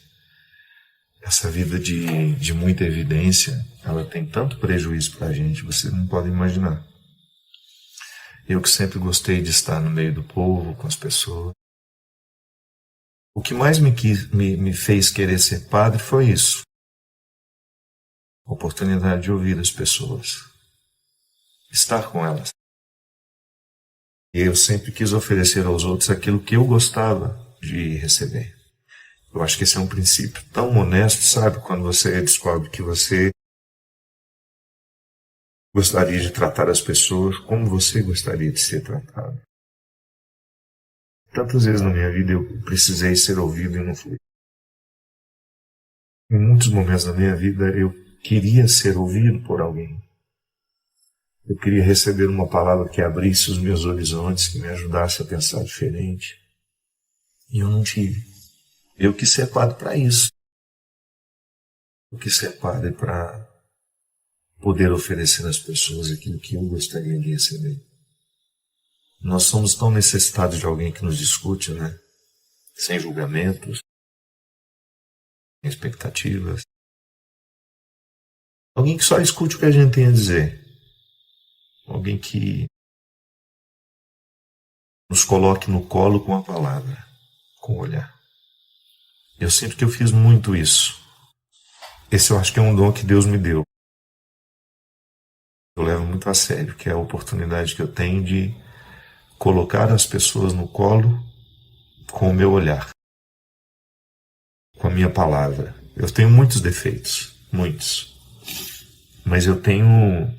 Essa vida de muita evidência, ela tem tanto prejuízo para a gente, você não pode imaginar. Eu que sempre gostei de estar no meio do povo, com as pessoas. O que mais me fez querer ser padre foi isso. A oportunidade de ouvir as pessoas. Estar com elas. E eu sempre quis oferecer aos outros aquilo que eu gostava de receber. Eu acho que esse é um princípio tão honesto, sabe? Quando você descobre que você gostaria de tratar as pessoas como você gostaria de ser tratado. Tantas vezes na minha vida eu precisei ser ouvido e não fui. Em muitos momentos da minha vida eu queria ser ouvido por alguém. Eu queria receber uma palavra que abrisse os meus horizontes, que me ajudasse a pensar diferente. E eu não tive. Eu quis ser padre para isso. Eu quis ser padre para poder oferecer às pessoas aquilo que eu gostaria de receber. Nós somos tão necessitados de alguém que nos discute, né? Sem julgamentos, sem expectativas. Alguém que só escute o que a gente tem a dizer. Alguém que nos coloque no colo com a palavra, com o olhar. Eu sinto que eu fiz muito isso. Esse eu acho que é um dom que Deus me deu. Eu levo muito a sério, que é a oportunidade que eu tenho de colocar as pessoas no colo com o meu olhar, com a minha palavra. Eu tenho muitos defeitos, muitos. Mas eu tenho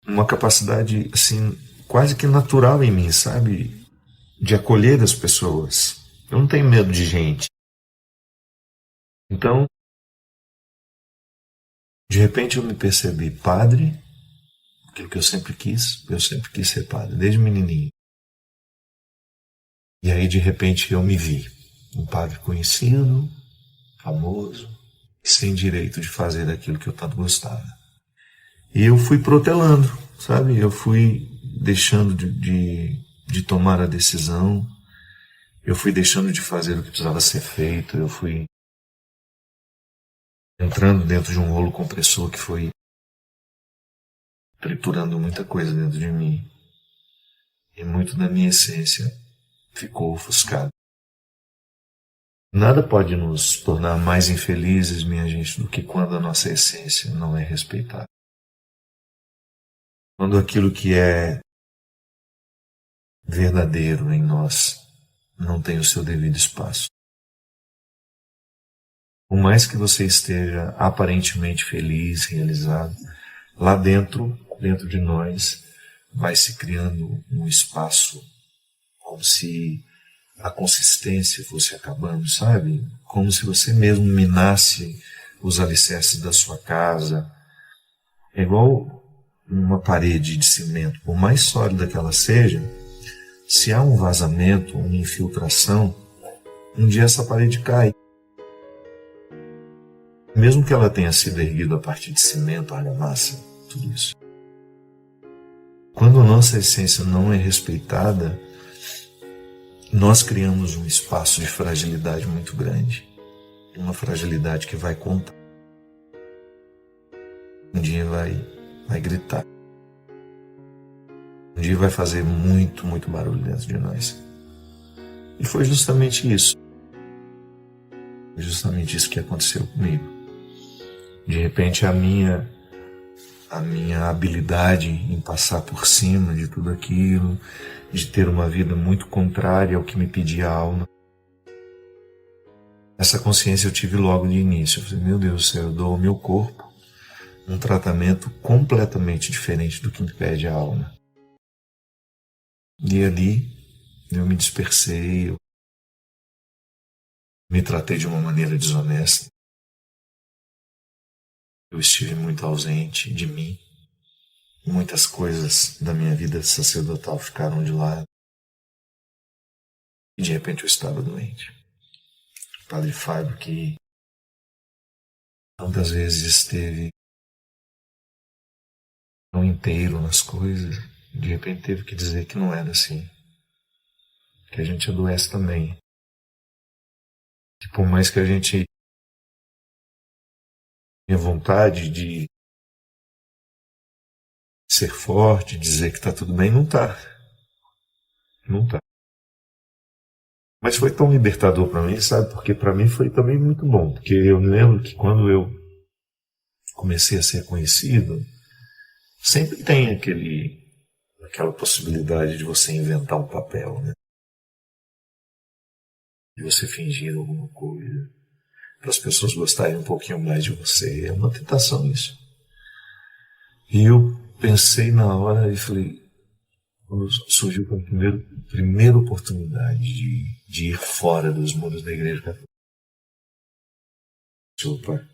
uma capacidade, assim, quase que natural em mim, sabe? De acolher as pessoas. Eu não tenho medo de gente. Então, de repente eu me percebi padre, aquilo que eu sempre quis ser padre, desde menininho. E aí, de repente, eu me vi um padre conhecido, famoso, sem direito de fazer aquilo que eu tanto gostava. E eu fui protelando, sabe? Eu fui deixando de tomar a decisão. eu fui deixando de fazer o que precisava ser feito, eu fui entrando dentro de um rolo compressor que foi triturando muita coisa dentro de mim. E muito da minha essência ficou ofuscada. Nada pode nos tornar mais infelizes, minha gente, do que quando a nossa essência não é respeitada. Quando aquilo que é verdadeiro em nós não tem o seu devido espaço. Por mais que você esteja aparentemente feliz, realizado, lá dentro de nós, vai se criando um espaço como se a consistência fosse acabando, sabe? Como se você mesmo minasse os alicerces da sua casa. É igual uma parede de cimento, por mais sólida que ela seja, se há um vazamento, uma infiltração, um dia essa parede cai. Mesmo que ela tenha sido erguida a partir de cimento, argamassa, tudo isso. Quando a nossa essência não é respeitada, nós criamos um espaço de fragilidade muito grande. Uma fragilidade que vai contar. Um dia vai gritar. Um dia vai fazer muito, muito barulho dentro de nós. E foi justamente isso. Foi justamente isso que aconteceu comigo. De repente a minha habilidade em passar por cima de tudo aquilo, de ter uma vida muito contrária ao que me pedia a alma. Essa consciência eu tive logo de início. Eu falei, meu Deus do céu, eu dou ao meu corpo um tratamento completamente diferente do que me pede a alma. E ali eu me dispersei, eu me tratei de uma maneira desonesta. Eu estive muito ausente de mim. Muitas coisas da minha vida sacerdotal ficaram de lado. E de repente eu estava doente. O Padre Fábio, que tantas vezes esteve tão inteiro nas coisas, de repente teve que dizer que não era assim. Que a gente adoece também. Que por mais que a gente tenha vontade de ser forte, dizer que está tudo bem, não está. Não está. Mas foi tão libertador para mim, sabe? Porque para mim foi também muito bom. Porque eu me lembro que quando eu comecei a ser conhecido, sempre tem aquela possibilidade de você inventar um papel, né? De você fingir alguma coisa, para as pessoas gostarem um pouquinho mais de você. É uma tentação isso. E eu pensei na hora e falei, quando surgiu a primeira oportunidade de ir fora dos muros da igreja católica, opa,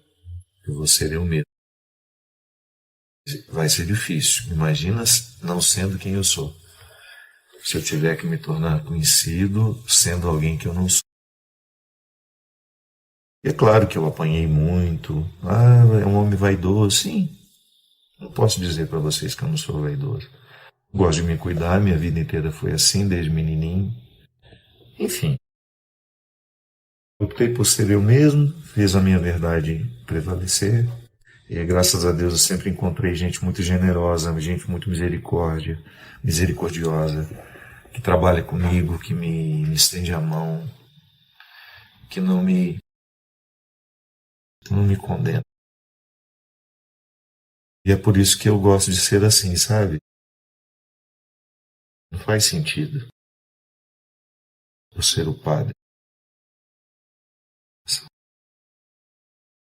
eu vou ser eu mesmo. Vai ser difícil. Imagina não sendo quem eu sou. Se eu tiver que me tornar conhecido sendo alguém que eu não sou. E é claro que eu apanhei muito. Ah, é um homem vaidoso. Sim. Não posso dizer para vocês que eu não sou vaidoso. Gosto de me cuidar, minha vida inteira foi assim, desde menininho. Enfim. Optei por ser eu mesmo, fiz a minha verdade prevalecer. E graças a Deus eu sempre encontrei gente muito generosa, gente muito misericordiosa, que trabalha comigo, que me estende a mão, que não me condena. E é por isso que eu gosto de ser assim, sabe? Não faz sentido eu ser o padre.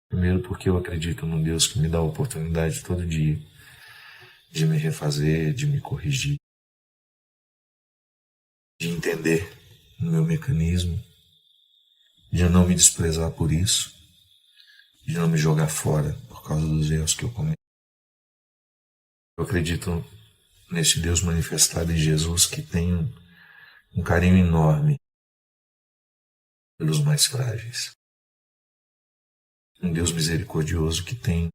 Primeiro porque eu acredito num Deus que me dá a oportunidade todo dia de me refazer, de me corrigir, de entender o meu mecanismo, de não me desprezar por isso, de não me jogar fora por causa dos erros que eu cometo. Eu acredito nesse Deus manifestado em Jesus que tem um carinho enorme pelos mais frágeis. Um Deus misericordioso que tem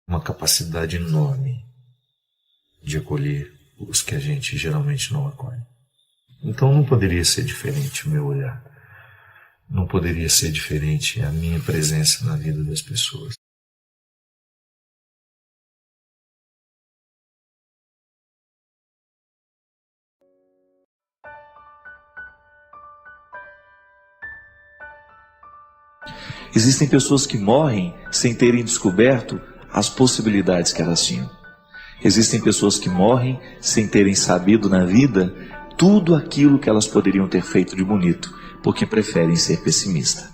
uma capacidade enorme de acolher os que a gente geralmente não acolhe. Então não poderia ser diferente o meu olhar. Não poderia ser diferente a minha presença na vida das pessoas. Existem pessoas que morrem sem terem descoberto as possibilidades que elas tinham. Existem pessoas que morrem sem terem sabido na vida tudo aquilo que elas poderiam ter feito de bonito, porque preferem ser pessimistas,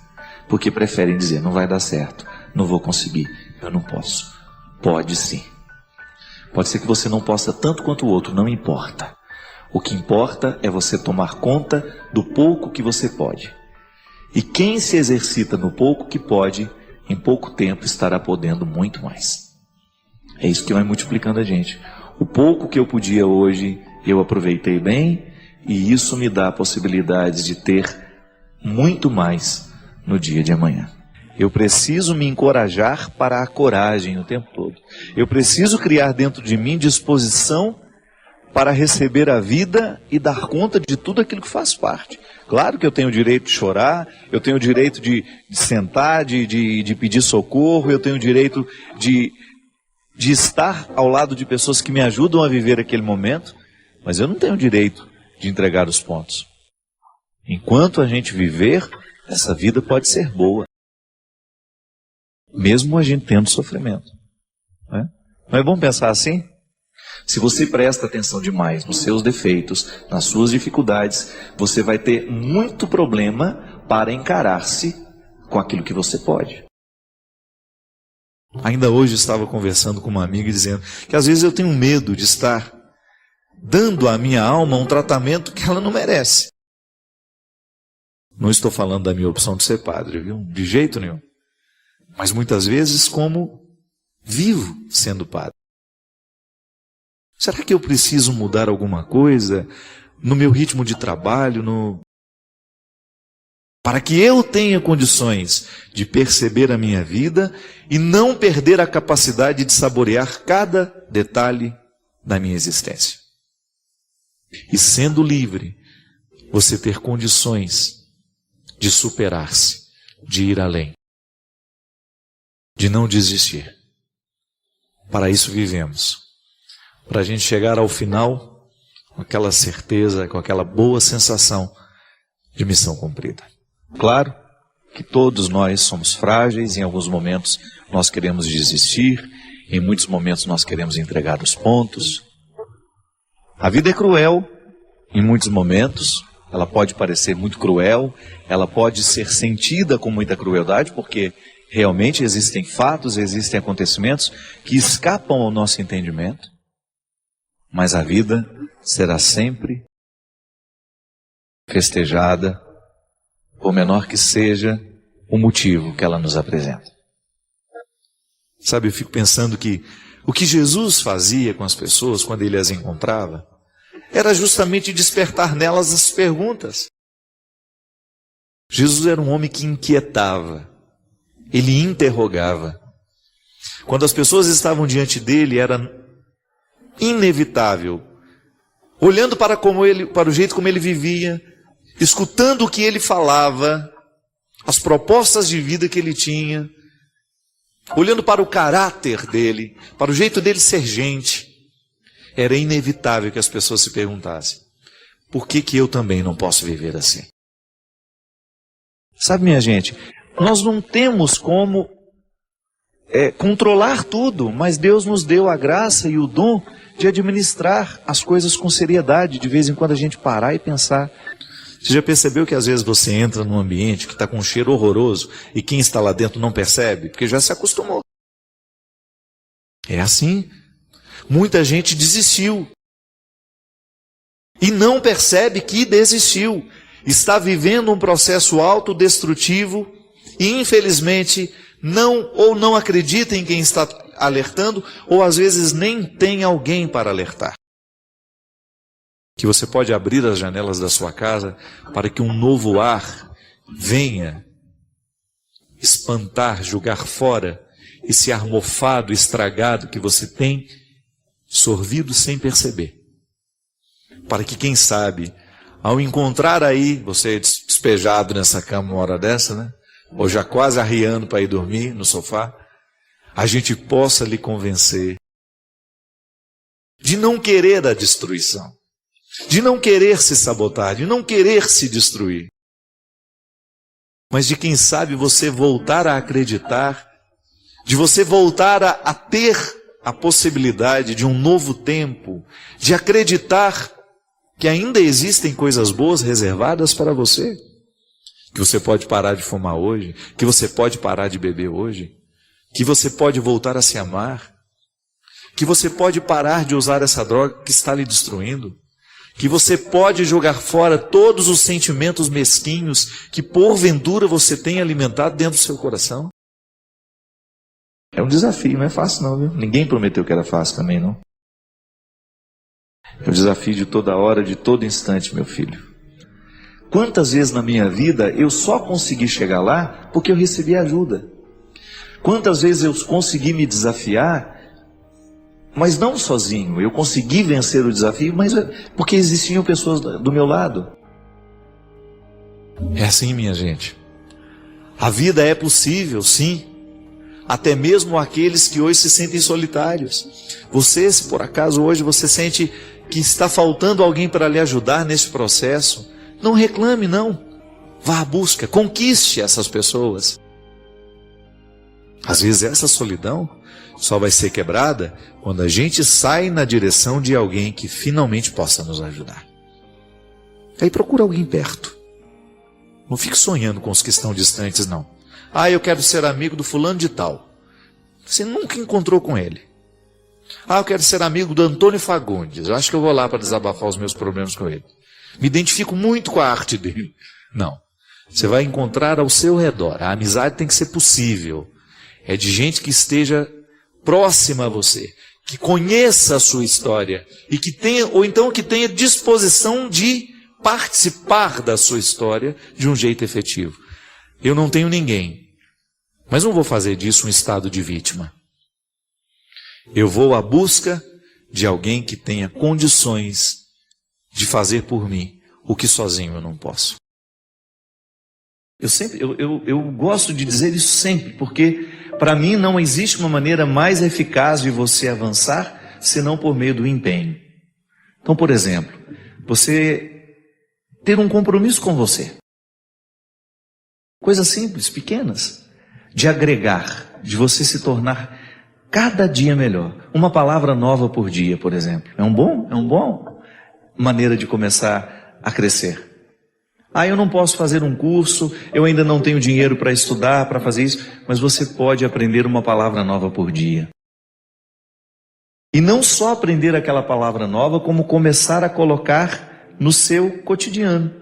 porque preferem dizer, não vai dar certo, não vou conseguir, eu não posso. Pode sim. Pode ser que você não possa tanto quanto o outro, não importa. O que importa é você tomar conta do pouco que você pode. E quem se exercita no pouco que pode, em pouco tempo estará podendo muito mais. É isso que vai multiplicando a gente. O pouco que eu podia hoje, eu aproveitei bem, e isso me dá a possibilidade de ter muito mais no dia de amanhã. Eu preciso me encorajar para a coragem o tempo todo. Eu preciso criar dentro de mim disposição para receber a vida e dar conta de tudo aquilo que faz parte. Claro que eu tenho o direito de chorar, eu tenho o direito de sentar, de pedir socorro, eu tenho o direito de estar ao lado de pessoas que me ajudam a viver aquele momento, mas eu não tenho o direito de entregar os pontos. Enquanto a gente viver, essa vida pode ser boa, mesmo a gente tendo sofrimento. Né? Não é bom pensar assim? Se você presta atenção demais nos seus defeitos, nas suas dificuldades, você vai ter muito problema para encarar-se com aquilo que você pode. Ainda hoje estava conversando com uma amiga dizendo que às vezes eu tenho medo de estar dando à minha alma um tratamento que ela não merece. Não estou falando da minha opção de ser padre, viu? De jeito nenhum. Mas muitas vezes como vivo sendo padre. Será que eu preciso mudar alguma coisa no meu ritmo de trabalho, para que eu tenha condições de perceber a minha vida e não perder a capacidade de saborear cada detalhe da minha existência? E sendo livre, você ter condições de superar-se, de ir além, de não desistir. Para isso vivemos. Para a gente chegar ao final com aquela certeza, com aquela boa sensação de missão cumprida. Claro que todos nós somos frágeis, em alguns momentos nós queremos desistir, em muitos momentos nós queremos entregar os pontos. A vida é cruel, em muitos momentos, ela pode parecer muito cruel, ela pode ser sentida com muita crueldade, porque realmente existem fatos, existem acontecimentos que escapam ao nosso entendimento. Mas a vida será sempre festejada, por menor que seja o motivo que ela nos apresenta. Sabe, eu fico pensando que o que Jesus fazia com as pessoas quando ele as encontrava era justamente despertar nelas as perguntas. Jesus era um homem que inquietava, ele interrogava. Quando as pessoas estavam diante dele, era inevitável, olhando para o jeito como ele vivia, escutando o que ele falava, as propostas de vida que ele tinha, olhando para o caráter dele, para o jeito dele ser gente, era inevitável que as pessoas se perguntassem: por que eu também não posso viver assim? Sabe, minha gente, nós não temos como controlar tudo, mas Deus nos deu a graça e o dom de administrar as coisas com seriedade, de vez em quando a gente parar e pensar. Você já percebeu que às vezes você entra num ambiente que está com um cheiro horroroso e quem está lá dentro não percebe? Porque já se acostumou. É assim. Muita gente desistiu e não percebe que desistiu. Está vivendo um processo autodestrutivo e infelizmente não acredita em quem está alertando, ou às vezes nem tem alguém para alertar. Que você pode abrir as janelas da sua casa para que um novo ar venha espantar, jogar fora esse ar mofado, estragado que você tem sorvido sem perceber. Para que, quem sabe, ao encontrar aí, você despejado nessa cama uma hora dessa, né? Ou já quase arriando para ir dormir no sofá, a gente possa lhe convencer de não querer a destruição, de não querer se sabotar, de não querer se destruir, mas de quem sabe você voltar a acreditar, de você voltar a ter a possibilidade de um novo tempo, de acreditar que ainda existem coisas boas reservadas para você, que você pode parar de fumar hoje, que você pode parar de beber hoje, que você pode voltar a se amar, que você pode parar de usar essa droga que está lhe destruindo, que você pode jogar fora todos os sentimentos mesquinhos que porventura você tem alimentado dentro do seu coração. É um desafio, não é fácil não, viu? Ninguém prometeu que era fácil também, não. É um desafio de toda hora, de todo instante, meu filho. Quantas vezes na minha vida eu só consegui chegar lá porque eu recebi ajuda? Quantas vezes eu consegui me desafiar, mas não sozinho, eu consegui vencer o desafio, mas porque existiam pessoas do meu lado. É assim, minha gente. A vida é possível, sim. Até mesmo aqueles que hoje se sentem solitários. Você, se por acaso hoje você sente que está faltando alguém para lhe ajudar nesse processo, não reclame, não. Vá à busca, conquiste essas pessoas. Às vezes essa solidão só vai ser quebrada quando a gente sai na direção de alguém que finalmente possa nos ajudar. Aí procura alguém perto. Não fique sonhando com os que estão distantes, não. Ah, eu quero ser amigo do fulano de tal. Você nunca encontrou com ele. Ah, eu quero ser amigo do Antônio Fagundes. Eu acho que eu vou lá para desabafar os meus problemas com ele. Me identifico muito com a arte dele. Não. Você vai encontrar ao seu redor. A amizade tem que ser possível. É de gente que esteja próxima a você, que conheça a sua história e que tenha, ou então que tenha disposição de participar da sua história de um jeito efetivo. Eu não tenho ninguém, mas não vou fazer disso um estado de vítima. Eu vou à busca de alguém que tenha condições de fazer por mim o que sozinho eu não posso. Eu gosto de dizer isso sempre, porque para mim não existe uma maneira mais eficaz de você avançar senão por meio do empenho. Então, por exemplo, você ter um compromisso com você. Coisas simples, pequenas, de agregar, de você se tornar cada dia melhor. Uma palavra nova por dia, por exemplo. É um bom maneira de começar a crescer. Ah, eu não posso fazer um curso, eu ainda não tenho dinheiro para estudar, para fazer isso, mas você pode aprender uma palavra nova por dia. E não só aprender aquela palavra nova, como começar a colocar no seu cotidiano,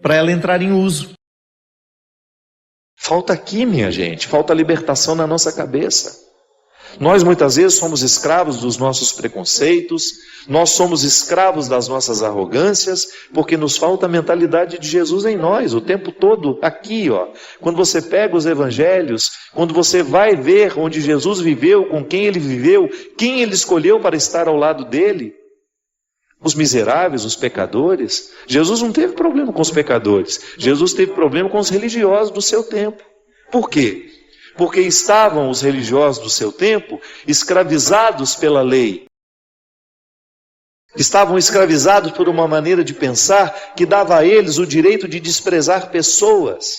para ela entrar em uso. Falta aqui, minha gente, falta libertação na nossa cabeça. Nós muitas vezes somos escravos dos nossos preconceitos, nós somos escravos das nossas arrogâncias, porque nos falta a mentalidade de Jesus em nós, o tempo todo aqui, ó. Quando você pega os evangelhos, quando você vai ver onde Jesus viveu, com quem ele viveu, quem ele escolheu para estar ao lado dele, os miseráveis, os pecadores, Jesus não teve problema com os pecadores, Jesus teve problema com os religiosos do seu tempo. Por quê? Porque estavam os religiosos do seu tempo escravizados pela lei. Estavam escravizados por uma maneira de pensar que dava a eles o direito de desprezar pessoas,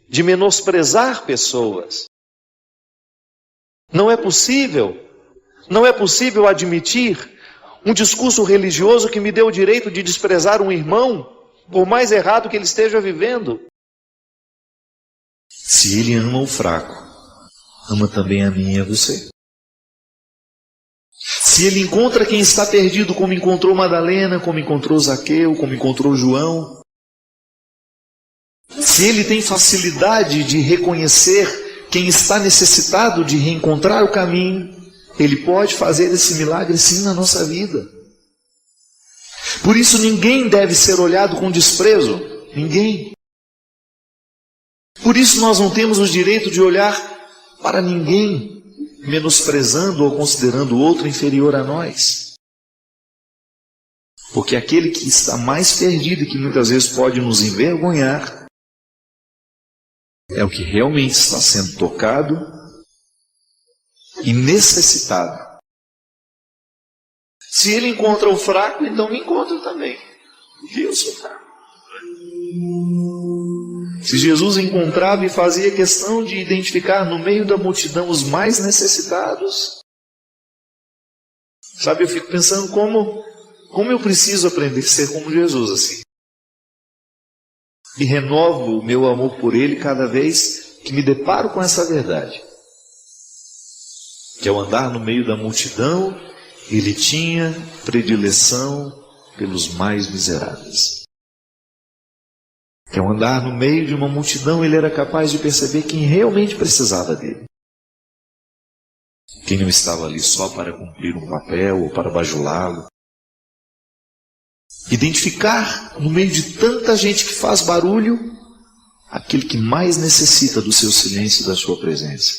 de menosprezar pessoas. Não é possível admitir um discurso religioso que me dê o direito de desprezar um irmão, por mais errado que ele esteja vivendo. Se ele ama o fraco, ama também a mim e a você. Se ele encontra quem está perdido, como encontrou Madalena, como encontrou Zaqueu, como encontrou João. Se ele tem facilidade de reconhecer quem está necessitado de reencontrar o caminho, ele pode fazer esse milagre sim na nossa vida. Por isso ninguém deve ser olhado com desprezo. Ninguém. Por isso nós não temos o direito de olhar para ninguém, menosprezando ou considerando o outro inferior a nós. Porque aquele que está mais perdido e que muitas vezes pode nos envergonhar é o que realmente está sendo tocado e necessitado. Se ele encontra o fraco, então me encontra também. Porque eu sou fraco. Se Jesus encontrava e fazia questão de identificar no meio da multidão os mais necessitados, sabe, eu fico pensando como eu preciso aprender a ser como Jesus assim. E renovo o meu amor por Ele cada vez que me deparo com essa verdade. Que ao andar no meio da multidão, Ele tinha predileção pelos mais miseráveis. Que ao andar no meio de uma multidão, Ele era capaz de perceber quem realmente precisava dele. Quem não estava ali só para cumprir um papel ou para bajulá-lo. Identificar no meio de tanta gente que faz barulho, aquele que mais necessita do seu silêncio e da sua presença.